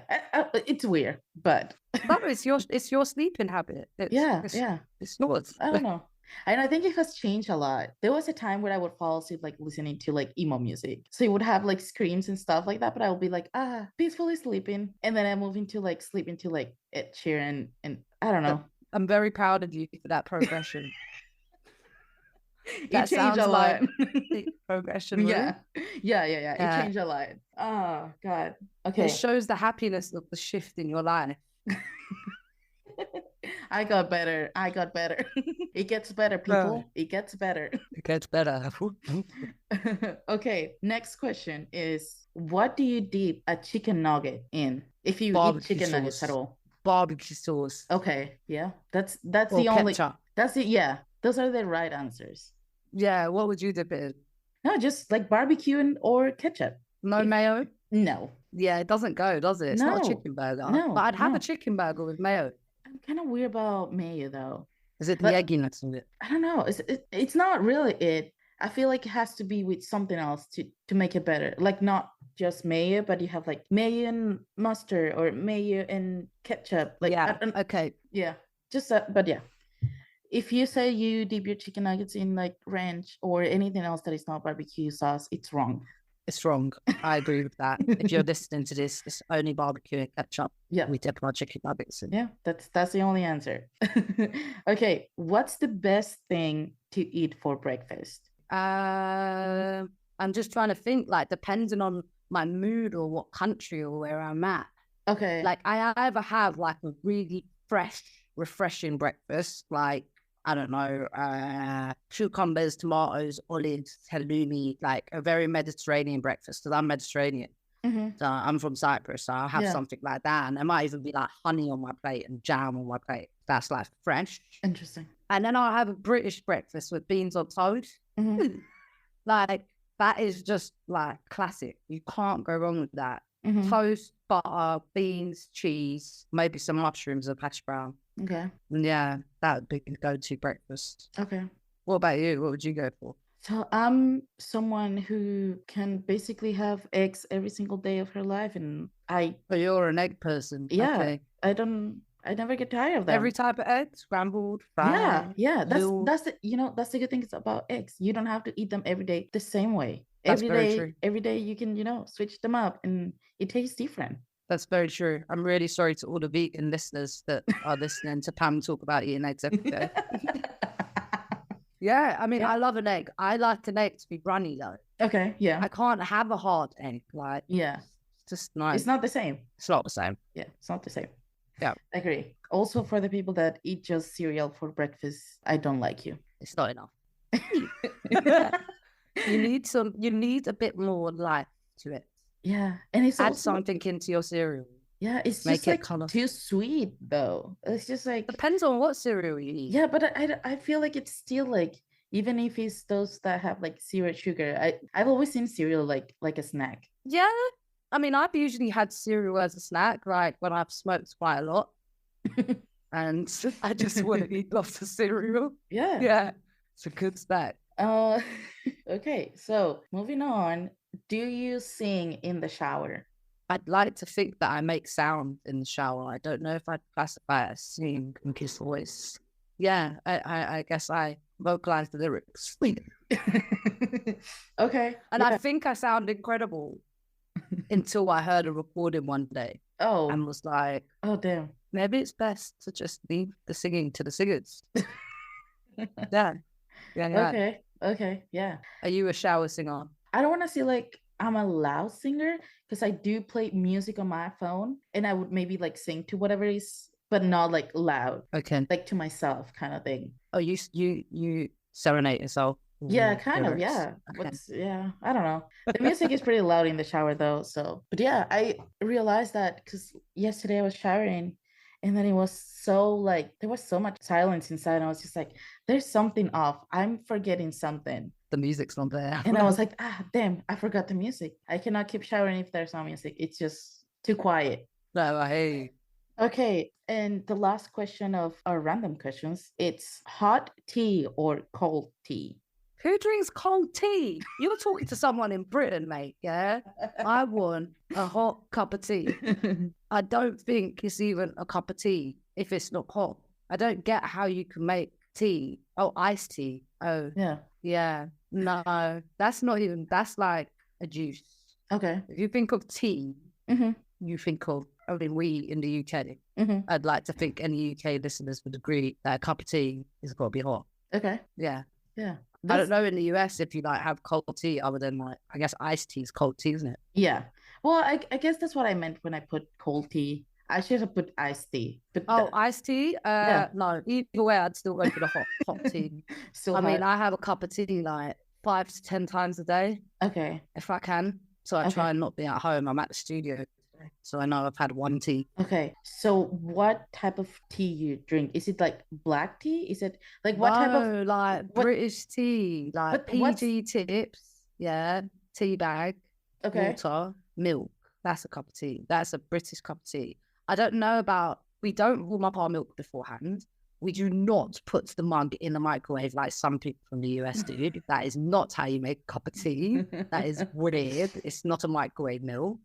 it's weird, but
No, it's your sleeping habit.
yeah, yeah.
It's not.
I don't know. And I think it has changed a lot. There was a time where I would fall asleep like listening to like emo music. So you would have like screams and stuff like that, but I would be like, peacefully sleeping. And then I move into like sleeping to like Ed Sheeran, and I don't know.
I'm very proud of you for that progression.
It
That
changed a
sounds
lot.
like progression, really.
Yeah. It changed a lot. Oh God. Okay.
It shows the happiness of the shift in your life.
I got better. It gets better, people. It gets better.
It gets better.
Okay, next question is, what do you dip a chicken nugget in? If you eat
Barbecue
chicken nuggets at
sauce.
all.
Barbecue sauce.
Okay, yeah. That's
Or
the only
ketchup.
that's it, yeah. Those are the right answers.
Yeah, what would you dip it in?
No, just like barbecue or ketchup.
No mayo?
No.
Yeah, it doesn't go, does it? It's not a
No.
chicken burger.
No,
But I'd have
no.
a chicken burger with mayo.
I'm kind of weird about mayo though.
Is it the
But
egginess of it?
I don't know. It's not really it. I feel like it has to be with something else to make it better. Like not just mayo, but you have like mayo and mustard or mayo and ketchup. Like
Yeah, okay.
yeah. Just but yeah. If you say you dip your chicken nuggets in like ranch or anything else that is not barbecue sauce, it's wrong.
It's wrong. I agree with that. If you're listening to this, it's only barbecue and ketchup.
Yeah.
We dip our chicken nuggets in.
Yeah, that's the only answer. Okay, what's the best thing to eat for breakfast?
I'm just trying to think, like, depending on my mood or what country or where I'm at.
Okay.
Like, I either have like a really fresh, refreshing breakfast, like, I don't know, cucumbers, tomatoes, olives, halloumi, like a very Mediterranean breakfast, because I'm Mediterranean. So I'm from Cyprus, so I'll have something like that. And there might even be like honey on my plate and jam on my plate. That's like fresh.
Interesting.
And then I'll have a British breakfast with beans on toast. Like, that is just like classic. You can't go wrong with that. Toast, butter, beans, cheese, maybe some mushrooms or hash brown.
Okay.
Yeah, that would be the go-to breakfast.
Okay.
What about you? What would you go for?
So I'm someone who can basically have eggs every single day of her life, and
Oh, you're an egg person.
Yeah,
okay.
I never get tired of them.
Every type of egg, scrambled, fried.
Yeah. That's the good thing about eggs. You don't have to eat them every day the same way.
That's very true.
Every day you can switch them up, and it tastes different.
That's very true. I'm really sorry to all the vegan listeners that are listening to Pam talk about eating eggs every day. Yeah, I mean, I love an egg. I like an egg to be runny though.
Okay, yeah.
I can't have a hard egg. Like,
yeah,
it's just nice.
It's not the same.
It's not the same.
Yeah, it's not the same.
Yeah,
I agree. Also, for the people that eat just cereal for breakfast, I don't like you.
It's not enough. You need a bit more life to it.
Yeah, and it's
add
also
something into your cereal.
Yeah, it's just
Make it
like
colorful.
too sweet though. It's just like
Depends on what cereal you eat.
yeah, but I feel like it's still like even if it's those that have like zero sugar, I've always seen cereal like a snack.
Yeah. I mean, I've usually had cereal as a snack, like when I've smoked quite a lot and I just want to eat lots of cereal.
Yeah.
Yeah. It's a good snack.
Uh, okay, so moving on. Do you sing in the shower?
I'd like to think that I make sound in the shower. I don't know if I'd classify it as singing and kiss voice. Yeah, I guess I vocalize the lyrics.
Okay.
And I
Yeah.
think I sound incredible until I heard a recording one day
Oh.
and was like,
Oh, damn.
maybe it's best to just leave the singing to the singers. Yeah. Yeah, yeah.
Okay. Okay. Yeah.
Are you a shower singer?
I don't want to say like I'm a loud singer because I do play music on my phone and I would maybe like sing to whatever it is, but not like loud,
Okay.
like to myself kind of thing.
Oh, you serenade yourself.
Yeah, kind of.
Lyrics.
Yeah.
Okay.
Yeah, I don't know. The music is pretty loud in the shower though. So, but yeah, I realized that because yesterday I was showering and then it was so like there was so much silence inside. And I was just like, there's something off. I'm forgetting something.
The music's not there.
And I was like, ah, damn, I forgot the music. I cannot keep showering if there's no music. It's just too quiet.
No, I hear you.
Okay. And the last question of our random questions, it's hot tea or cold tea?
Who drinks cold tea? You're talking to someone in Britain, mate. Yeah. I want a hot cup of tea. I don't think it's even a cup of tea if it's not hot. I don't get how you can make tea. Oh, iced tea. Oh,
Yeah.
yeah. No, that's not even, that's like a juice.
Okay.
If you think of tea,
Mm-hmm.
you think of, I mean, we in the UK,
Mm-hmm.
I'd like to think any UK listeners would agree that a cup of tea is got to be hot.
Okay.
Yeah.
Yeah.
I don't know in the US if you like have cold tea other than like, I guess iced tea is cold tea, isn't it?
Yeah. Well, I guess that's what I meant when I put cold tea. I should have put iced tea. But
Oh, iced tea?
yeah.
No, either way, I'd still go for the hot tea.
Still
I mean,
hot.
I have a cup of tea like 5 to 10 times a day
Okay.
if I can. So I
Okay.
try and not be at home. I'm at the studio today. So I know I've had one tea.
Okay. So what type of tea you drink? Is it like black tea? Is it like what type of
No, like
what
British tea, like
but what's
PG tips, yeah, tea bag,
okay.
water, milk. That's a cup of tea. That's a British cup of tea. I don't know about, we don't warm up our milk beforehand. We do not put the mug in the microwave like some people from the US do. That is not how you make a cup of tea. That is weird. It's not a microwave meal.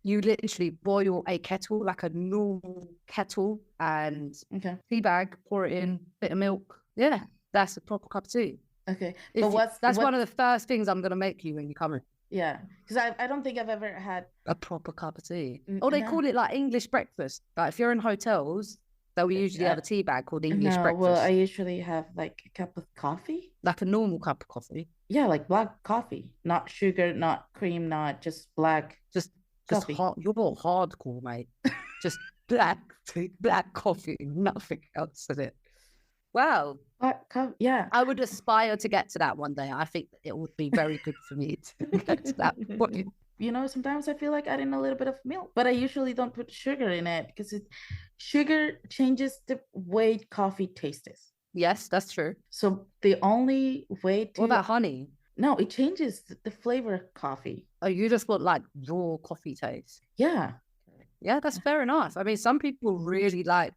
You literally boil a kettle, like a normal kettle, and
Okay.
tea bag, pour it in, bit of milk. Yeah, that's a proper cup of tea.
Okay.
If
But
you-
what's
that's
what
one of the first things I'm going to make you when you come in.
yeah, because I don't think I've ever had
A proper cup of tea.
N-
Or they
no.
call it like English breakfast. Like if you're in hotels, they'll usually have a tea bag called English
no,
breakfast.
well, I usually have like a cup of coffee.
Like a normal cup of coffee.
Yeah, like black coffee, not sugar, not cream, not just black
Just
coffee.
hard. You're all hardcore, mate. Just black tea, black coffee, nothing else in it. Wow.
Black coffee. Yeah.
I would aspire to get to that one day. I think it would be very good for me to get to that point.
You know, sometimes I feel like adding a little bit of milk, but I usually don't put sugar in it because sugar changes the way coffee tastes.
Yes, that's true.
So the only way to
What about honey?
no, it changes the flavor of coffee.
Oh, you just want like raw coffee taste.
Yeah.
Yeah, that's fair enough. I mean, some people really like,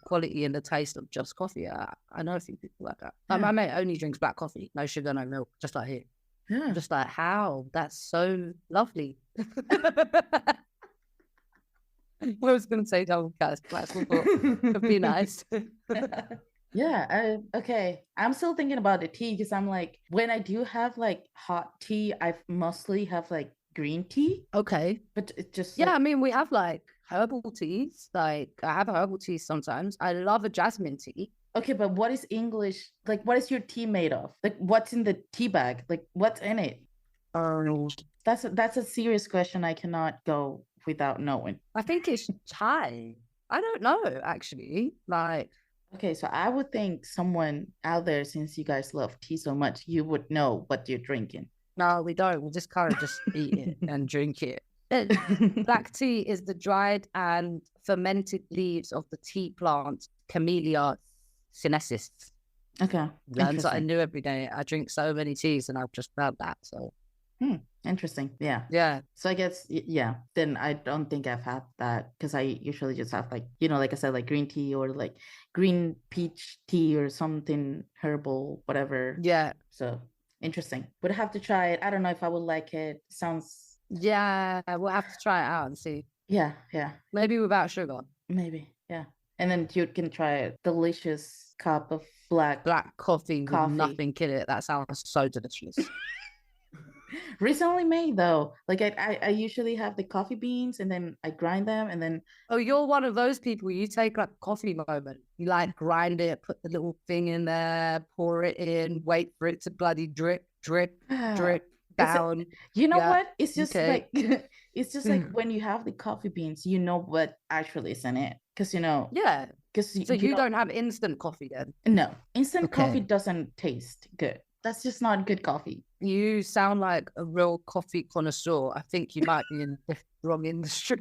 quality and the taste of just coffee. I know a few people like that. Like,
Yeah.
my mate only drinks black coffee, no sugar, no milk, just like here.
Yeah.
I'm just like, how? That's so lovely. I was going to say double cast, but it'd be nice.
Yeah. Okay. I'm still thinking about the tea because I'm like, when I do have like hot tea, I mostly have like green tea,
Okay.
but it just
Yeah, I
like,
mean, we have like herbal teas. Like, I have herbal teas sometimes. I love a jasmine tea.
okay, but what is English? Like, what is your tea made of? Like, what's in the tea bag? Like, what's in it? That's a serious question. I cannot go without knowing.
I think it's chai. I don't know, actually. Like,
Okay, so I would think someone out there, since you guys love tea so much, you would know what you're drinking.
no, we don't. We just kind of just eat it and drink it. Black tea is the dried and fermented leaves of the tea plant Camellia sinensis.
Okay,
Learn something
interesting.
new every day. I drink so many teas and I've just found that. So
Interesting. Yeah.
yeah.
So I guess yeah. Then I don't think I've had that because I usually just have like like I said, like green tea or like green peach tea or something herbal, whatever.
Yeah.
So interesting. Would have to try it. I don't know if I would like it. Sounds.
Yeah. We'll have to try it out and see.
Yeah, yeah.
Maybe without sugar.
Maybe. Yeah. And then you can try a delicious cup of black
coffee with
coffee.
nothing in it. That sounds so delicious.
Recently made though. Like I usually have the coffee beans and then I grind them and then
Oh, you're one of those people. You take like a coffee moment. You like grind it, put the little thing in there, pour it in, wait for it to bloody drip, drip, drip
it's
down.
you know
Yeah.
what? It's just
Okay.
like it's just like when you have the coffee beans, you know what actually is in it. Because
Yeah.
because
So you don't have instant coffee then?
no, instant coffee
Okay.
doesn't taste good. That's just not good coffee.
You sound like a real coffee connoisseur. I think you might be in the wrong industry.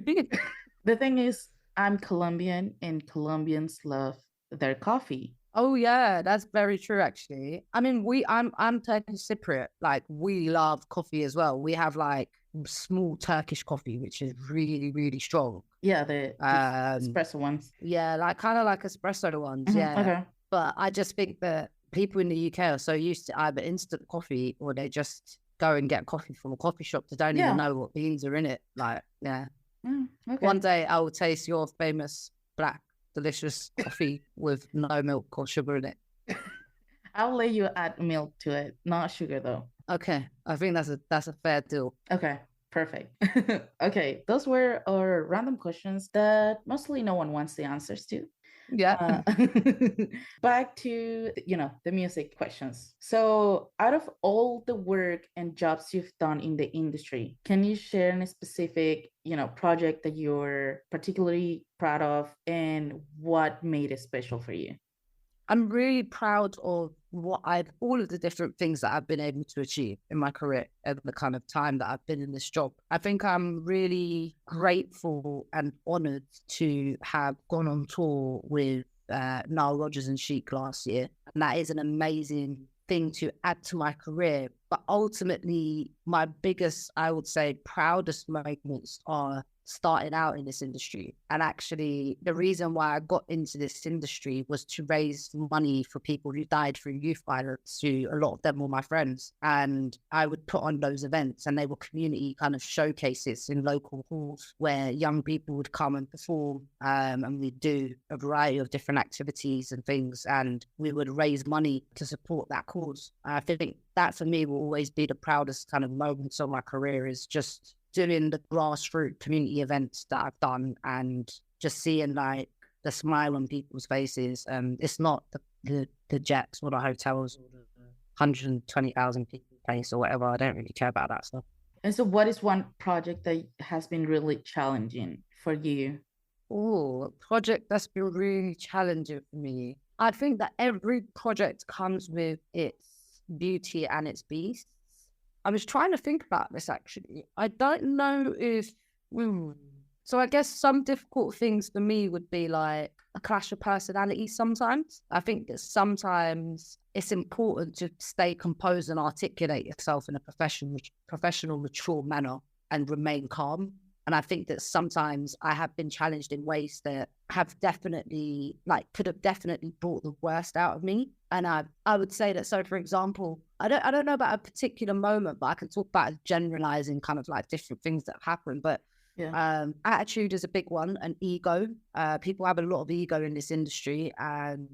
The thing is, I'm Colombian and Colombians love their coffee.
Oh yeah, that's very true actually. I mean, I'm Turkish Cypriot. Like we love coffee as well. We have like small Turkish coffee, which is really, really strong.
Yeah, the espresso ones.
Yeah, like kind of like espresso ones. Yeah.
Okay.
But I just think that people in the UK are so used to either instant coffee or they just go and get coffee from a coffee shop. They don't even know what beans are in it. Like, yeah.
Okay.
One day I will taste your famous black delicious coffee with no milk or sugar in it.
I'll let you add milk to it, not sugar though.
Okay, I think that's a fair deal.
Okay, perfect. Okay, those were our random questions that mostly no one wants the answers to.
Yeah.
Back to the music questions. So out of all the work and jobs you've done in the industry, can you share any specific project that you're particularly proud of and what made it special for you?
I'm really proud of all of the different things that I've been able to achieve in my career and the kind of time that I've been in this job. I think I'm really grateful and honored to have gone on tour with Nile Rodgers and Chic last year. And that is an amazing thing to add to my career. But ultimately, my biggest, I would say, proudest moments are starting out in this industry. And actually, the reason why I got into this industry was to raise money for people who died through youth violence, who a lot of them were my friends. And I would put on those events, and they were community kind of showcases in local halls where young people would come and perform. And we'd do a variety of different activities and things, and we would raise money to support that cause. I think that for me will always be the proudest kind of moments of my career, is just doing the grassroots community events that I've done and just seeing like the smile on people's faces. It's not the jets or the hotels or the 120,000 people place or whatever. I don't really care about that stuff.
And so what is one project that has been really challenging for you?
Oh, a project that's been really challenging for me. I think that every project comes with its beauty and its beast. I was trying to think about this actually. I don't know if. So I guess some difficult things for me would be like a clash of personalities sometimes. I think that sometimes it's important to stay composed and articulate yourself in a professional, mature manner and remain calm. And I think that sometimes I have been challenged in ways that have definitely, could have definitely brought the worst out of me. And I would say that, so for example, I don't know about a particular moment, but I can talk about generalizing kind of like different things that have happened. But attitude is a big one, and ego. People have a lot of ego in this industry, and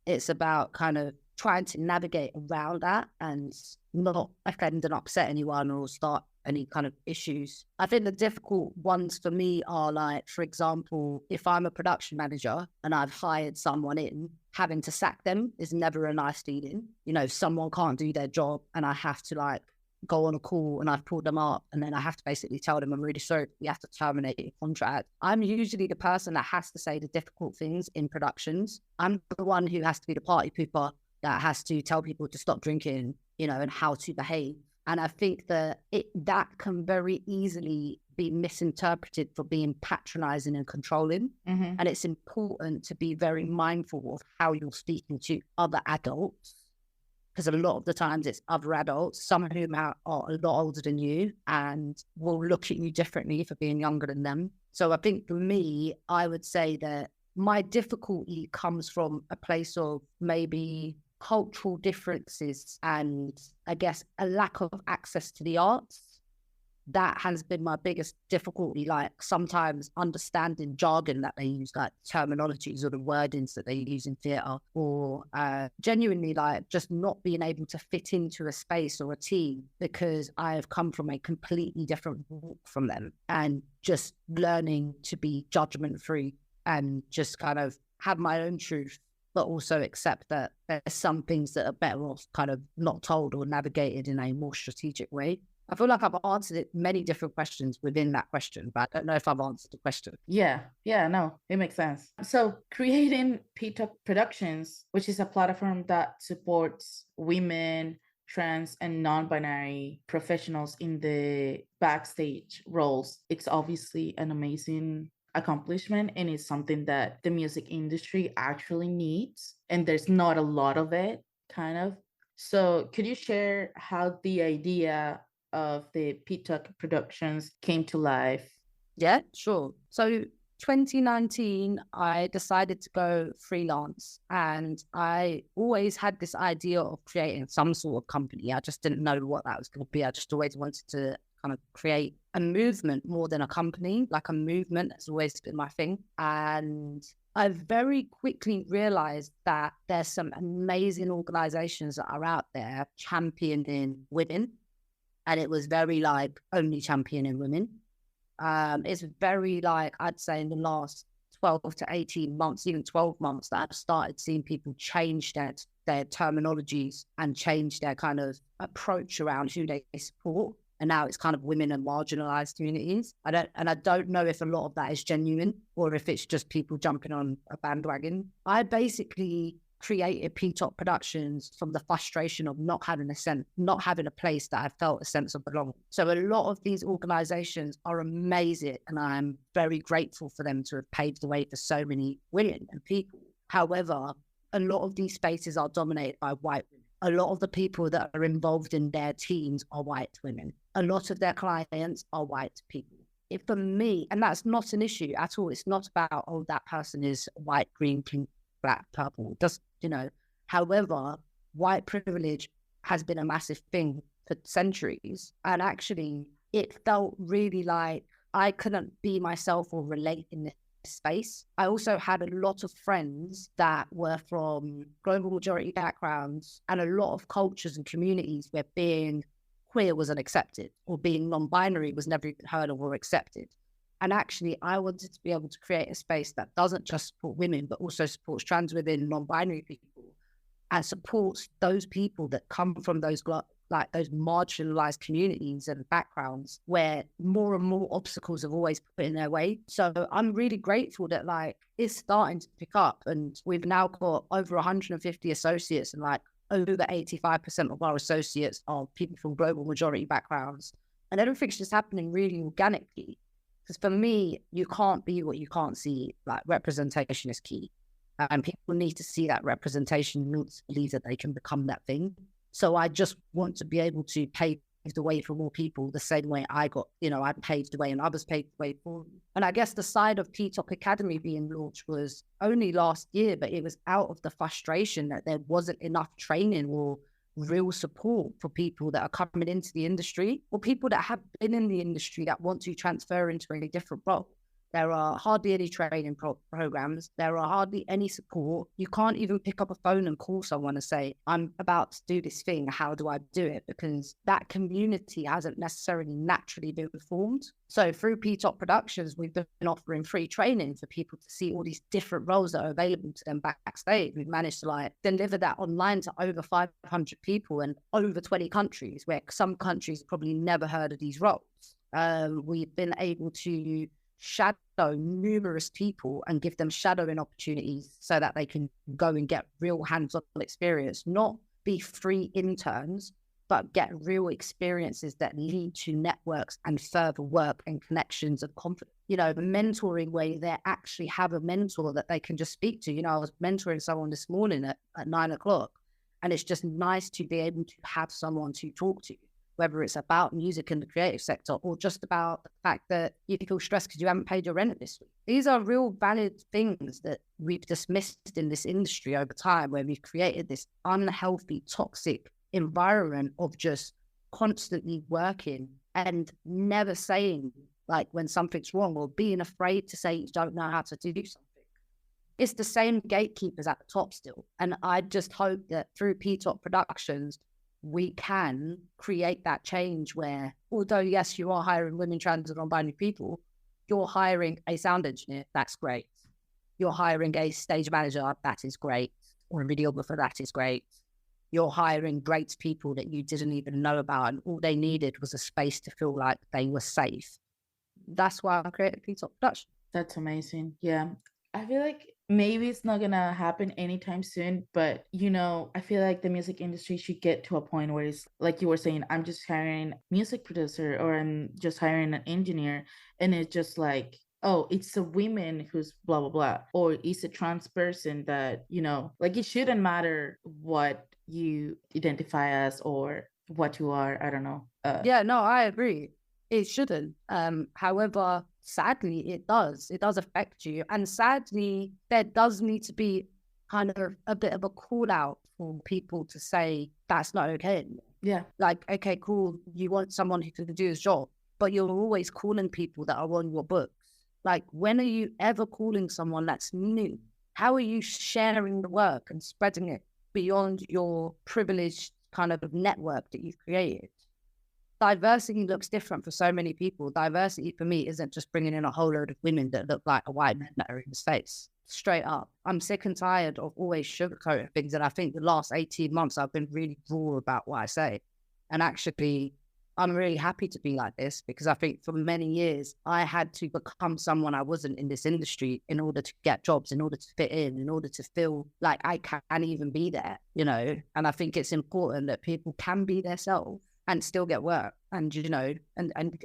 it's about kind of trying to navigate around that and not offend and upset anyone or start any kind of issues. I think the difficult ones for me are like, for example, if I'm a production manager and I've hired someone in, having to sack them is never a nice feeling. Someone can't do their job and I have to go on a call and I've pulled them up and then I have to basically tell them, I'm really sorry, we have to terminate your contract. I'm usually the person that has to say the difficult things in productions. I'm the one who has to be the party pooper that has to tell people to stop drinking, and how to behave. And I think that that can very easily be misinterpreted for being patronizing and controlling.
Mm-hmm.
And it's important to be very mindful of how you're speaking to other adults, because a lot of the times it's other adults, some of whom are a lot older than you and will look at you differently for being younger than them. So I think for me, I would say that my difficulty comes from a place of maybe cultural differences and I guess a lack of access to the arts. That has been my biggest difficulty, like sometimes understanding jargon that they use, like terminologies or the wordings that they use in theatre, or genuinely like just not being able to fit into a space or a team because I have come from a completely different walk from them, and just learning to be judgment free and just kind of have my own truth, but also accept that there's some things that are better off kind of not told or navigated in a more strategic way. I feel like I've answered it many different questions within that question, but I don't know if I've answered the question.
Yeah, no, it makes sense. So, creating Petok Productions, which is a platform that supports women, trans, and non binary professionals in the backstage roles, it's obviously an amazing accomplishment, and it's something that the music industry actually needs. And there's not a lot of it, kind of. So, could you share how the idea of the Petok Productions came to life?
Yeah, sure. So 2019, I decided to go freelance, and I always had this idea of creating some sort of company. I just didn't know what that was going to be. I just always wanted to kind of create a movement more than a company, like a movement has always been my thing. And I very quickly realized that there's some amazing organizations that are out there championing women. And it was very like only championing women. It's very like, I'd say in the last 12 to 18 months, even 12 months, that I've started seeing people change their terminologies and change their kind of approach around who they support. And now it's kind of women and marginalized communities. I don't know if a lot of that is genuine or if it's just people jumping on a bandwagon. I basically created Petok Productions from the frustration of not having a place that I felt a sense of belonging. So a lot of these organizations are amazing, and I'm very grateful for them to have paved the way for so many women and people. However, a lot of these spaces are dominated by white women. A lot of the people that are involved in their teams are white women. A lot of their clients are white people. For me, and that's not an issue at all. It's not about, oh, that person is white, green, pink, black, purple. Just, however, white privilege has been a massive thing for centuries. And actually, it felt really like I couldn't be myself or relate in this space. I also had a lot of friends that were from global majority backgrounds and a lot of cultures and communities where being queer was unaccepted or being non-binary was never even heard of or accepted. And actually, I wanted to be able to create a space that doesn't just support women, but also supports trans women, non-binary people, and supports those people that come from those marginalized communities and backgrounds where more and more obstacles have always put in their way. So I'm really grateful that it's starting to pick up, and we've now got over 150 associates, and over 85% of our associates are people from global majority backgrounds, and everything's just happening really organically. Because for me, you can't be what you can't see. Representation is key. And people need to see that representation, not to believe that they can become that thing. So I just want to be able to pave the way for more people the same way I paved the way and others paved the way for me. And I guess the side of Petok Academy being launched was only last year, but it was out of the frustration that there wasn't enough training or real support for people that are coming into the industry or people that have been in the industry that want to transfer into a different role. There are hardly any training programs. There are hardly any support. You can't even pick up a phone and call someone and say, I'm about to do this thing. How do I do it? Because that community hasn't necessarily naturally been formed. So through Petok Productions, we've been offering free training for people to see all these different roles that are available to them backstage. We've managed to deliver that online to over 500 people and over 20 countries, where some countries probably never heard of these roles. We've been able to shadow numerous people and give them shadowing opportunities so that they can go and get real hands-on experience, not be free interns, but get real experiences that lead to networks and further work and connections and confidence. You know, the mentoring where they actually have a mentor that they can just speak to. You know, I was mentoring someone this morning at 9 o'clock, and it's just nice to be able to have someone to talk to, whether it's about music in the creative sector or just about the fact that you feel stressed because you haven't paid your rent this week. These are real valid things that we've dismissed in this industry over time, where we've created this unhealthy, toxic environment of just constantly working and never saying like when something's wrong, or being afraid to say you don't know how to do something. It's the same gatekeepers at the top still. And I just hope that through Petok Productions, we can create that change where, although, yes, you are hiring women, trans, and non-binary people, you're hiring a sound engineer, that's great. You're hiring a stage manager, that is great. Or a videographer, that is great. You're hiring great people that you didn't even know about, and all they needed was a space to feel like they were safe. That's why I created Petok Productions.
That's amazing. Yeah. I feel like maybe it's not gonna happen anytime soon, but I feel like the music industry should get to a point where it's like you were saying, I'm just hiring a music producer or I'm just hiring an engineer, and it's just like, oh, it's a woman who's blah blah blah, or it's a trans person that, like it shouldn't matter what you identify as or what you are. I don't know.
Yeah, no, I agree. It shouldn't. However, sadly, it does. It does affect you. And sadly, there does need to be kind of a bit of a call out for people to say that's not okay anymore.
Yeah.
Like, okay, cool. You want someone who can do his job, but you're always calling people that are on your books. Like, when are you ever calling someone that's new? How are you sharing the work and spreading it beyond your privileged kind of network that you've created? Diversity looks different for so many people. Diversity for me isn't just bringing in a whole load of women that look like a white man that are in his face. Straight up. I'm sick and tired of always sugarcoating things. And I think the last 18 months, I've been really raw about what I say. And actually, I'm really happy to be like this, because I think for many years, I had to become someone I wasn't in this industry in order to get jobs, in order to fit in order to feel like I can even be there, And I think it's important that people can be themselves and still get work, and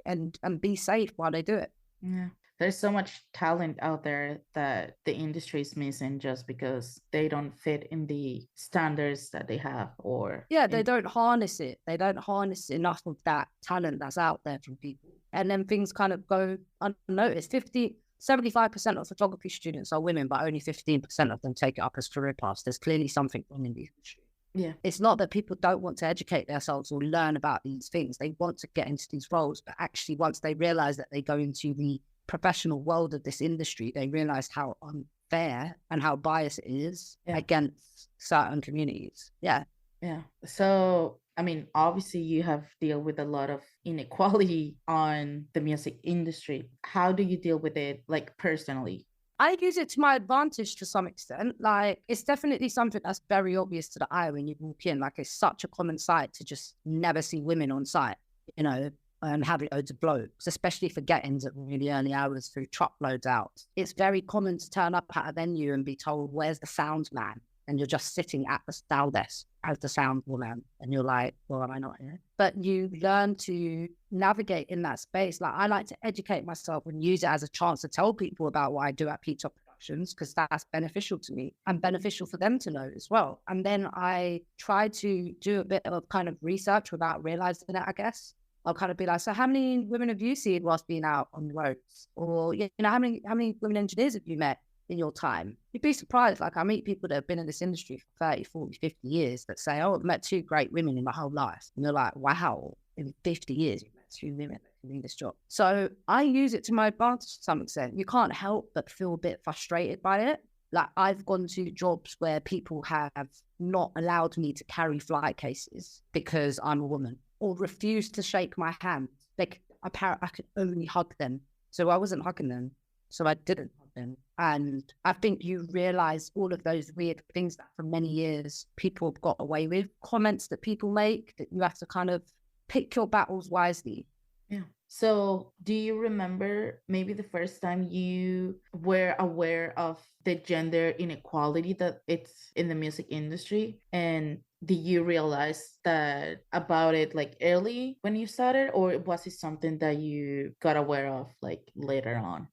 and be safe while they do it.
Yeah. There's so much talent out there that the industry is missing just because they don't fit in the standards that they have, or
they don't harness it. They don't harness enough of that talent that's out there from people. And then things kind of go unnoticed. 75% of photography students are women, but only 15% of them take it up as career paths. There's clearly something wrong in the industry.
Yeah.
It's not that people don't want to educate themselves or learn about these things. They want to get into these roles, but actually once they realize that they go into the professional world of this industry, they realize how unfair and how biased it is against certain communities. Yeah.
Yeah. So, I mean, obviously you have deal with a lot of inequality on the music industry. How do you deal with it, like personally?
I use it to my advantage to some extent. Like, it's definitely something that's very obvious to the eye when you walk in. Like, it's such a common sight to just never see women on site, and having loads of blokes, especially for get-ins at really early hours through truckloads out. It's very common to turn up at a venue and be told, where's the sound man? And you're just sitting at the sound desk as the sound woman. And you're like, well, am I not here? But you learn to navigate in that space. Like, I like to educate myself and use it as a chance to tell people about what I do at Petok Productions, because that's beneficial to me and beneficial for them to know as well. And then I try to do a bit of kind of research without realizing it, I guess. I'll kind of be like, so how many women have you seen whilst being out on the roads? Or, how many women engineers have you met in your time? You'd be surprised. Like, I meet people that have been in this industry for 30, 40, 50 years that say, oh, I've met 2 great women in my whole life. And you're like, wow, in 50 years, you've met 2 women that can do this job. So I use it to my advantage to some extent. You can't help but feel a bit frustrated by it. Like, I've gone to jobs where people have not allowed me to carry flight cases because I'm a woman, or refused to shake my hand. Like, apparently I could only hug them. So I wasn't hugging them. So I didn't hug them. And I think you realize all of those weird things that for many years people have got away with, comments that people make, that you have to kind of pick your battles wisely.
Yeah. So do you remember maybe the first time you were aware of the gender inequality that it's in the music industry? And did you realize that about it like early when you started, or was it something that you got aware of like later on?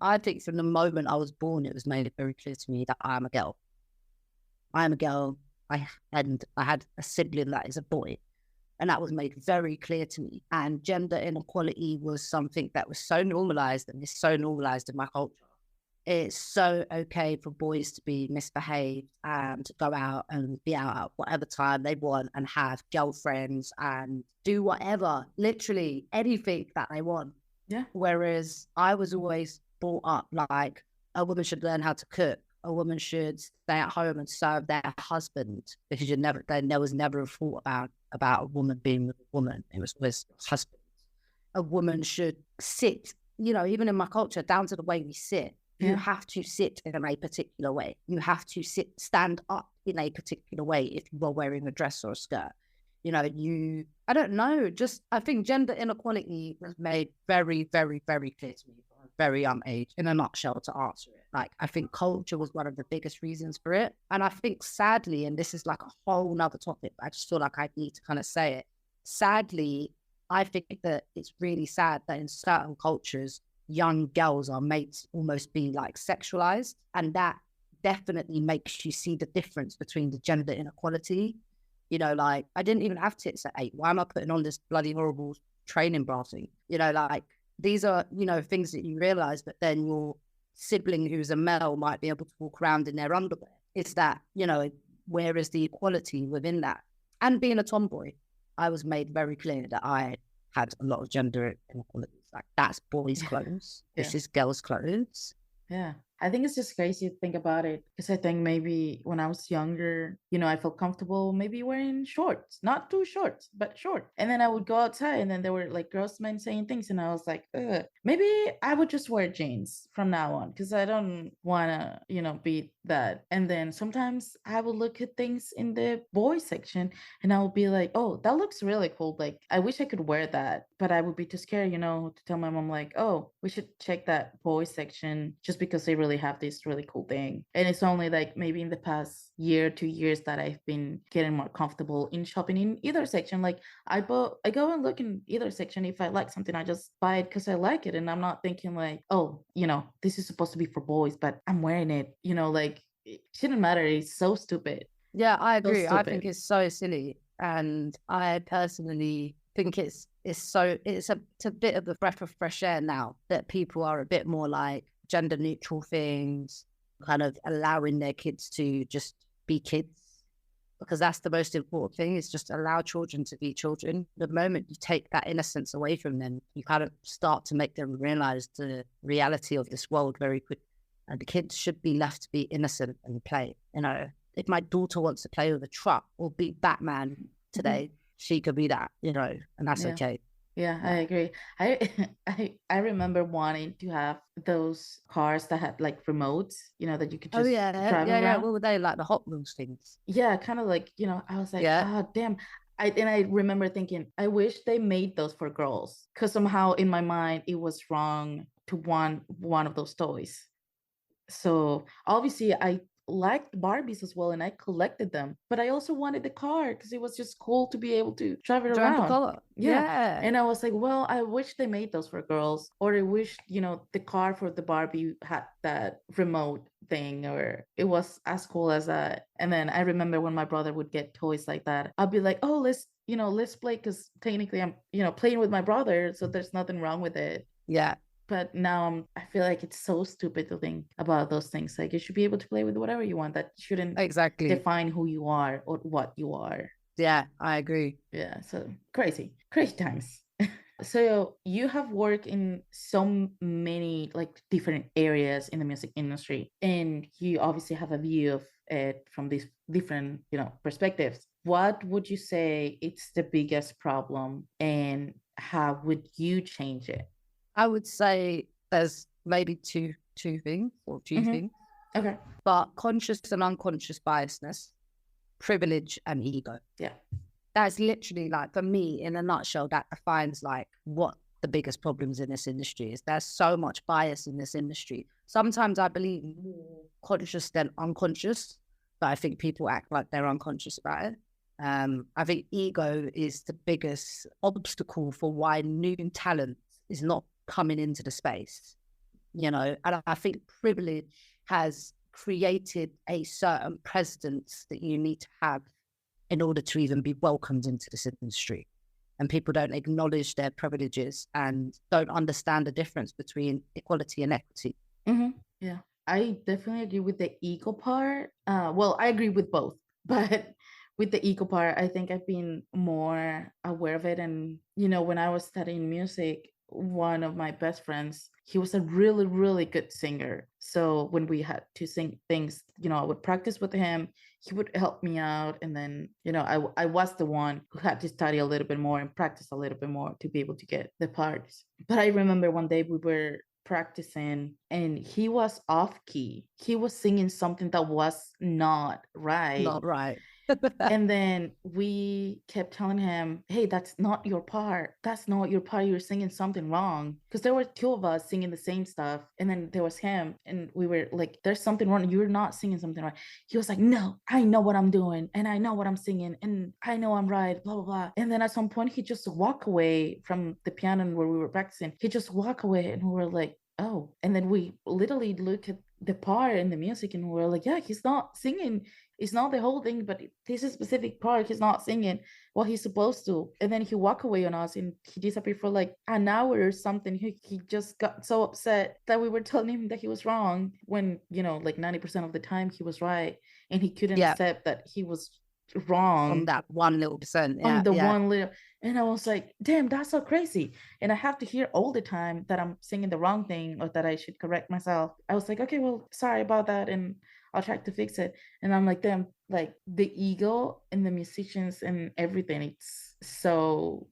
I think from the moment I was born, it was made very clear to me that I am a girl. I am a girl. I had a sibling that is a boy, and that was made very clear to me. And gender inequality was something that was so normalized, and is so normalized in my culture. It's so okay for boys to be misbehaved and to go out and be out at whatever time they want and have girlfriends and do whatever, literally anything that they want.
Yeah.
Whereas I was always brought up like a woman should learn how to cook, a woman should stay at home and serve their husband, because there was never a thought about a woman being with a woman. It was always husband. A woman should sit, even in my culture, down to the way we sit. You
Yeah.
have to sit in a particular way. You have to stand up in a particular way if you are wearing a dress or a skirt. I don't know, I think gender inequality was made very, very, very clear to me from a very young age, in a nutshell, to answer it. Like, I think culture was one of the biggest reasons for it. And I think sadly, and this is like a whole nother topic, but I just feel like I need to kind of say it. Sadly, I think that it's really sad that in certain cultures, young girls are made to almost be like sexualized. And that definitely makes you see the difference between the gender inequality. Like, I didn't even have tits at 8. Why am I putting on this bloody horrible training bra thing? Like, these are, things that you realize, but then your sibling who's a male might be able to walk around in their underwear. It's that, where is the equality within that? And being a tomboy, I was made very clear that I had a lot of gender inequalities. Like, that's boys' clothes.
Yeah.
This is girls' clothes.
Yeah. I think it's just crazy to think about it, because I think maybe when I was younger, I felt comfortable maybe wearing shorts, not too short, but short. And then I would go outside and then there were like girls, men saying things. And I was like, ugh, maybe I would just wear jeans from now on, because I don't want to, be that. And then sometimes I would look at things in the boys section and I would be like, oh, that looks really cool. Like, I wish I could wear that, but I would be too scared, to tell my mom, like, oh, we should check that boys section, just because they really have this really cool thing. And it's only like maybe in the past year, 2 years, that I've been getting more comfortable in shopping in either section. Like, I go and look in either section. If I like something, I just buy it because I like it. And I'm not thinking like, oh, this is supposed to be for boys, but I'm wearing it, like, it shouldn't matter. It's so stupid.
Yeah, I
So
agree. I think
stupid.
it's so silly. And I personally think it's a bit of a breath of fresh air now that people are a bit more like gender neutral things, kind of allowing their kids to just be kids, because that's the most important thing, is just allow children to be children. The moment you take that innocence away from them, you kind of start to make them realize the reality of this world very quick. And the kids should be left to be innocent and play. If my daughter wants to play with a truck or be Batman today, she could be that, and that's okay.
Yeah, I agree. I I remember wanting to have those cars that had like remotes, that you could just drive around.
What were they, like the Hot Wheels things?
Yeah, kind of like, I was like,
Yeah.
oh, damn. I remember thinking, I wish they made those for girls, because somehow in my mind it was wrong to want one of those toys. So obviously I liked Barbies as well and I collected them, but I also wanted the car because it was just cool to be able to drive it
Drive the
around.
car.
Yeah.
Yeah.
And I was like, well, I wish they made those for girls, or I wish, the car for the Barbie had that remote thing, or it was as cool as that. And then I remember when my brother would get toys like that, I'd be like, oh, let's play, because technically I'm, playing with my brother, so there's nothing wrong with it.
Yeah.
But now I feel like it's so stupid to think about those things. Like, you should be able to play with whatever you want. That shouldn't
Exactly
define who you are or what you are.
Yeah, I agree.
Yeah, so crazy times. So you have worked in so many like different areas in the music industry, and you obviously have a view of it from these different, perspectives. What would you say it's the biggest problem, and how would you change it?
I would say there's maybe two things or two things.
Okay.
But conscious and unconscious biasness, privilege and ego.
Yeah.
That's literally, like, for me, in a nutshell, that defines like what the biggest problems in this industry is. There's so much bias in this industry. Sometimes I believe more conscious than unconscious, but I think people act like they're unconscious about it. I think ego is the biggest obstacle for why new talent is not coming into the space, and I think privilege has created a certain precedence that you need to have in order to even be welcomed into this industry. And people don't acknowledge their privileges and don't understand the difference between equality and equity.
Yeah, I definitely agree with the ego part. Well, I agree with both, but with the ego part, I think I've been more aware of it. And, when I was studying music, one of my best friends, he was a really, really good singer. So when we had to sing things, I would practice with him. He would help me out. And then, I was the one who had to study a little bit more and practice a little bit more to be able to get the parts. But I remember one day we were practicing and he was off key. He was singing something that was not right.
Not right.
And then we kept telling him, hey, that's not your part. That's not your part. You're singing something wrong. Because there were two of us singing the same stuff. And then there was him. And we were like, there's something wrong. You're not singing something right. He was like, no, I know what I'm doing. And I know what I'm singing. And I know I'm right. Blah, blah, blah. And then at some point, he just walked away from the piano where we were practicing. He just walked away. And we were like, oh. And then we literally look at the part in the music and we're like, yeah, he's not singing. It's not the whole thing, but this is specific part. He's not singing what he's supposed to. And then he walked away on us and he disappeared for like an hour or something. He just got so upset that we were telling him that he was wrong when, like 90% of the time he was right. And he couldn't
Yeah,
accept that he was
on
wrong
that 1 little percent.
on
Yeah,
the
yeah.
one little. And I was like, damn, that's so crazy. And I have to hear all the time that I'm singing the wrong thing or that I should correct myself. I was like, okay, well, sorry about that. And I'll try to fix it. And I'm like, damn, like the ego and the musicians and everything, it's so,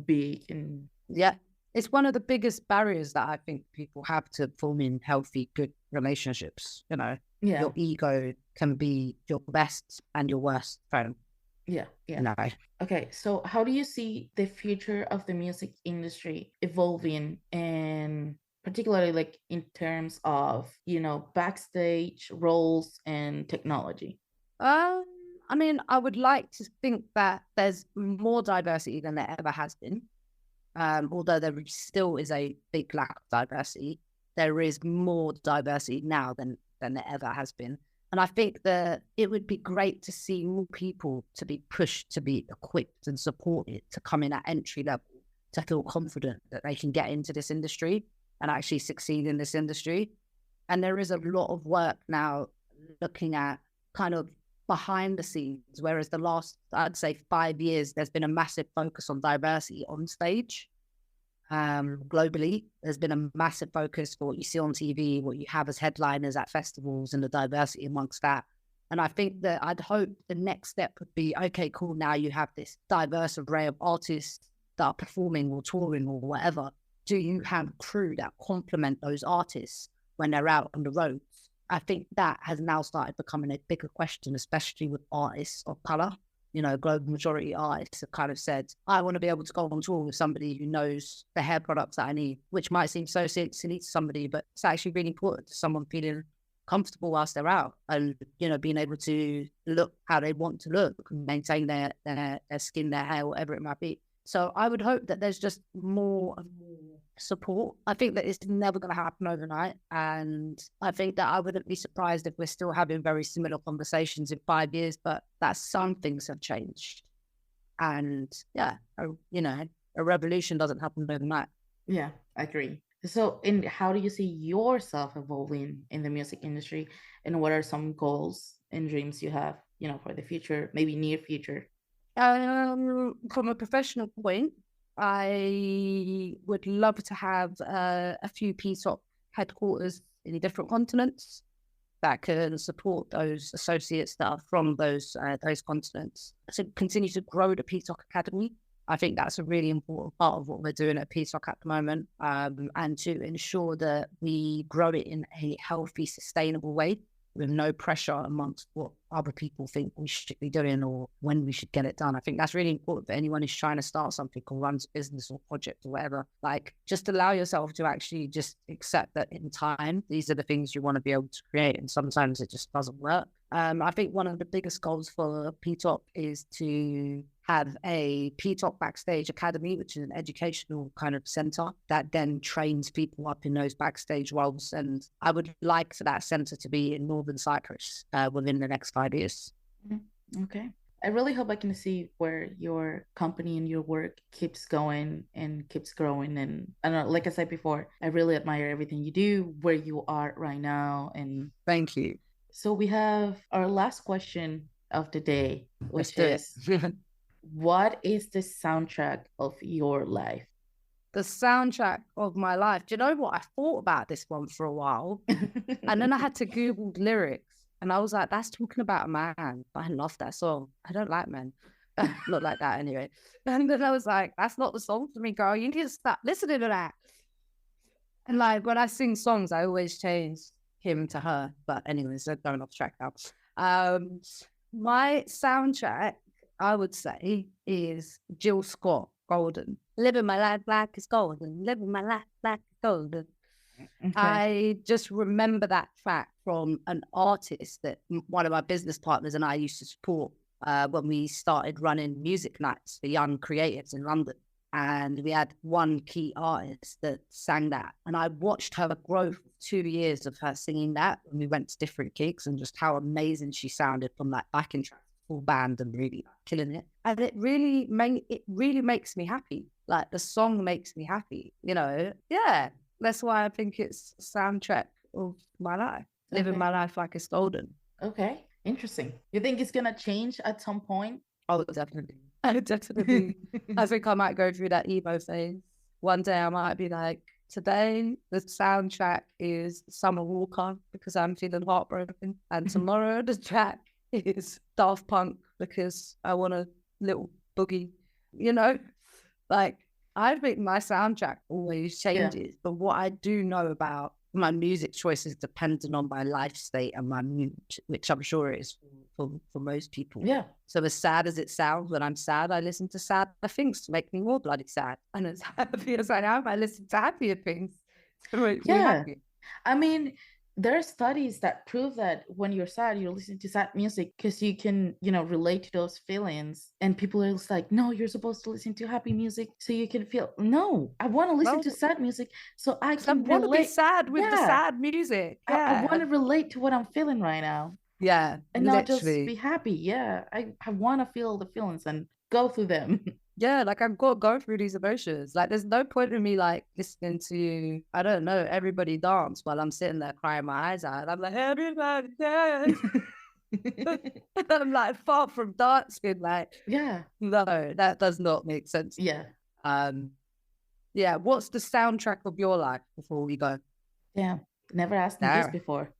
big. And
Yeah. It's one of the biggest barriers that I think people have to forming healthy, good relationships.
yeah,
Your ego can be your best and your worst friend.
yeah, yeah.
No.
Okay, so how do you see the future of the music industry evolving, and particularly like in terms of, backstage roles and technology?
Um, I mean, I would like to think that there's more diversity than there ever has been. Although there still is a big lack of diversity, there is more diversity now than there ever has been. And I think that it would be great to see more people to be pushed, to be equipped and supported to come in at entry level, to feel confident that they can get into this industry and actually succeed in this industry. And there is a lot of work now looking at kind of behind the scenes, whereas the last, I'd say 5 years, there's been a massive focus on diversity on stage. Globally, there's been a massive focus for what you see on TV, what you have as headliners at festivals, and the diversity amongst that. And I think that I'd hope the next step would be, okay, cool, now you have this diverse array of artists that are performing or touring or whatever. Do you have crew that complement those artists when they're out on the roads? I think that has now started becoming a bigger question, especially with artists of color. Global majority artists have kind of said, I want to be able to go on tour with somebody who knows the hair products that I need, which might seem so silly to somebody, but it's actually really important to someone feeling comfortable whilst they're out and, being able to look how they want to look and maintain their skin, their hair, whatever it might be. So I would hope that there's just more and more support. I think that it's never going to happen overnight. And I think that I wouldn't be surprised if we're still having very similar conversations in 5 years, but that some things have changed. And yeah, a revolution doesn't happen overnight.
Yeah, I agree. So, and how do you see yourself evolving in the music industry, and what are some goals and dreams you have, for the future, maybe near future?
From a professional point, I would love to have a few Petok headquarters in different continents that can support those associates that are from those continents to continue to grow the Petok Academy. I think that's a really important part of what we're doing at Petok at the moment, and to ensure that we grow it in a healthy, sustainable way with no pressure amongst what other people think we should be doing or when we should get it done. I think that's really important for anyone who's trying to start something or runs a business or project or whatever. Like, just allow yourself to actually just accept that in time, these are the things you want to be able to create. And sometimes it just doesn't work. I think one of the biggest goals for Petok is to have a Petok Backstage Academy, which is an educational kind of center that then trains people up in those backstage roles. And I would like for that center to be in Northern Cyprus within the next 5 years.
Okay. I really hope I can see where your company and your work keeps going and keeps growing. And I don't know, like I said before, I really admire everything you do, where you are right now. And
Thank you.
so we have our last question of the day,
Let's
which
do it.
is what is the soundtrack of your life?
The soundtrack of my life. Do you know what? I thought about this one for a while. And then I had to Google lyrics. And I was like, that's talking about a man. I love that song. I don't like men. Not like that anyway. And then I was like, that's not the song for me, girl. You need to start listening to that. And like when I sing songs, I always change him to her. But anyways, they're going off track now. My soundtrack, I would say, is Jill Scott, Golden. Living my life like it's golden. Living my life like it's golden.
Okay.
I just remember that track from an artist that one of my business partners and I used to support when we started running music nights for young creatives in London. And we had one key artist that sang that. And I watched her grow for 2 years of her singing that when we went to different gigs and just how amazing she sounded from that backing track, full band and really killing it. And it really makes me happy. Like the song makes me happy, you know? Yeah. That's why I think it's a soundtrack of my life. Living my life like it's golden.
Okay. Interesting. You think it's gonna change at some point?
Oh, definitely. Definitely. I think I might go through that emo phase. One day I might be like, today the soundtrack is Summer Walker because I'm feeling heartbroken. And tomorrow the track is Daft Punk because I want a little boogie, you know? Like, I think my soundtrack always changes, but what I do know about my music choices dependent on my life state and my mood, which I'm sure it is for most people.
Yeah.
So as sad as it sounds when I'm sad, I listen to sad things to make me more bloody sad. And as happy as I am, I listen to happier things to make me happy.
I mean, there are studies that prove that when you're sad, you listen to sad music because you can, relate to those feelings. And people are just like, no, you're supposed to listen to happy music so you can feel. No, I want to listen to sad music so I can
want to be
relate.
sad with the sad music.
I want to relate to what I'm feeling right now.
Yeah,
and not just be happy. Yeah, I want to feel the feelings and go through them.
Yeah, like I've got to go through these emotions. Like there's no point in me like listening to, I don't know, everybody dance while I'm sitting there crying my eyes out. I'm like, everybody dance. I'm like far from dancing. Like,
yeah,
no, that does not make sense.
Yeah.
Yeah. What's the soundtrack of your life before we go?
Yeah, never asked me this before.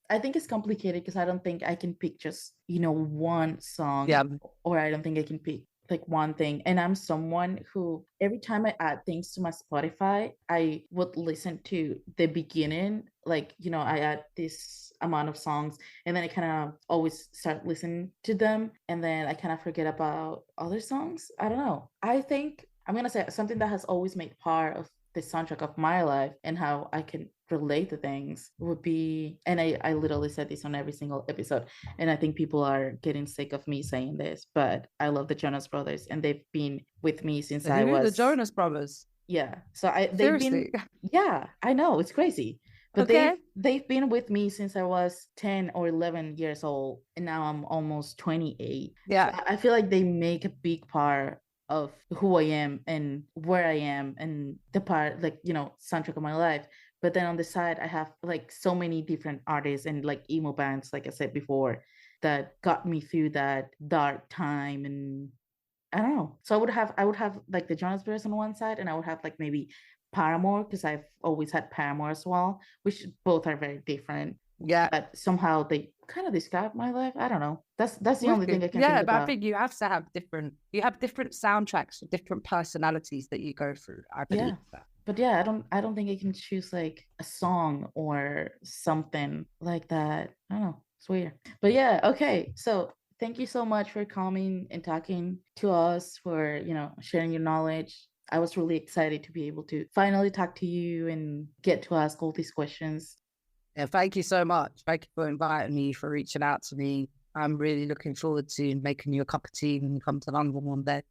I think it's complicated because I don't think I can pick just, one song.
Yeah.
Or I don't think I can pick like one thing. And I'm someone who every time I add things to my Spotify, I would listen to the beginning. Like, I add this amount of songs and then I kind of always start listening to them. And then I kind of forget about other songs. I don't know. I think I'm going to say something that has always made part of the soundtrack of my life and how I can relate to things would be, and I literally said this on every single episode, and I think people are getting sick of me saying this, but I love the Jonas Brothers and they've been with me since I was
the Jonas Brothers.
Yeah. So they've been, yeah, I know, it's crazy. But they've been with me since I was 10 or 11 years old, and now I'm almost 28.
Yeah.
So I feel like they make a big part of who I am and where I am and the part, like, soundtrack of my life. But then on the side, I have like so many different artists and like emo bands, like I said before, that got me through that dark time. And I don't know. So I would have like the Jonas Brothers on one side, and I would have like maybe Paramore, because I've always had Paramore as well, which both are very different.
Yeah.
But somehow they kind of describe my life. I don't know. That's the only thing I can think about.
Yeah, but I think you have to have different soundtracks for different personalities that you go through. I believe that.
But yeah, I don't think I can choose like a song or something like that. I don't know. It's weird. But yeah, okay. So thank you so much for coming and talking to us, for, sharing your knowledge. I was really excited to be able to finally talk to you and get to ask all these questions.
Yeah, thank you so much. Thank you for inviting me, for reaching out to me. I'm really looking forward to making you a cup of tea when you come to London one day.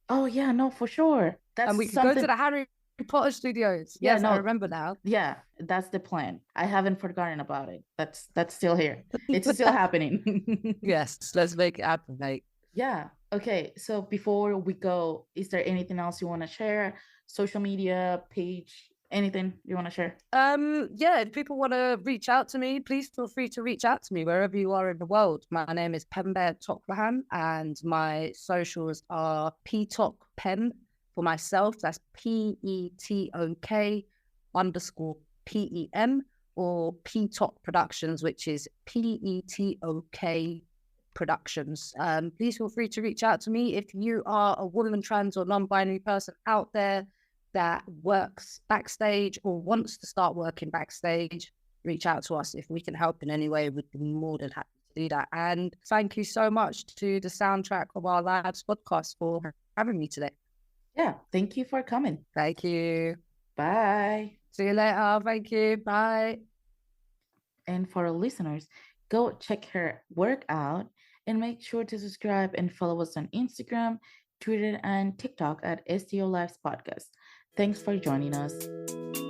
Oh yeah, no, for sure.
And
That's
we could go to
something.
the Harry Potter studios.
Yeah,
Yes, I
no,
remember now.
yeah, that's the plan. I haven't forgotten about it. That's still here. It's still happening.
Yes, let's make it happen, mate.
Yeah. Okay. So before we go, is there anything else you want to share? Social media page, anything you want to share?
Yeah, if people want to reach out to me, please feel free to reach out to me wherever you are in the world. My name is Pembe Tokluhan, and my socials are Petok Pem for myself. That's PETOK_PEM, or Petok Productions, which is PETOK Productions. Please feel free to reach out to me if you are a woman, trans, or non-binary person out there that works backstage or wants to start working backstage. Reach out to us. If we can help in any way, we'd be more than happy to do that. And thank you so much to the soundtrack of our Lives podcast for having me today.
Yeah. Thank you for coming.
Thank you.
Bye.
See you later. Thank you. Bye.
And for our listeners, go check her work out and make sure to subscribe and follow us on Instagram, Twitter, and TikTok at STO Lives Podcast. Thanks for joining us.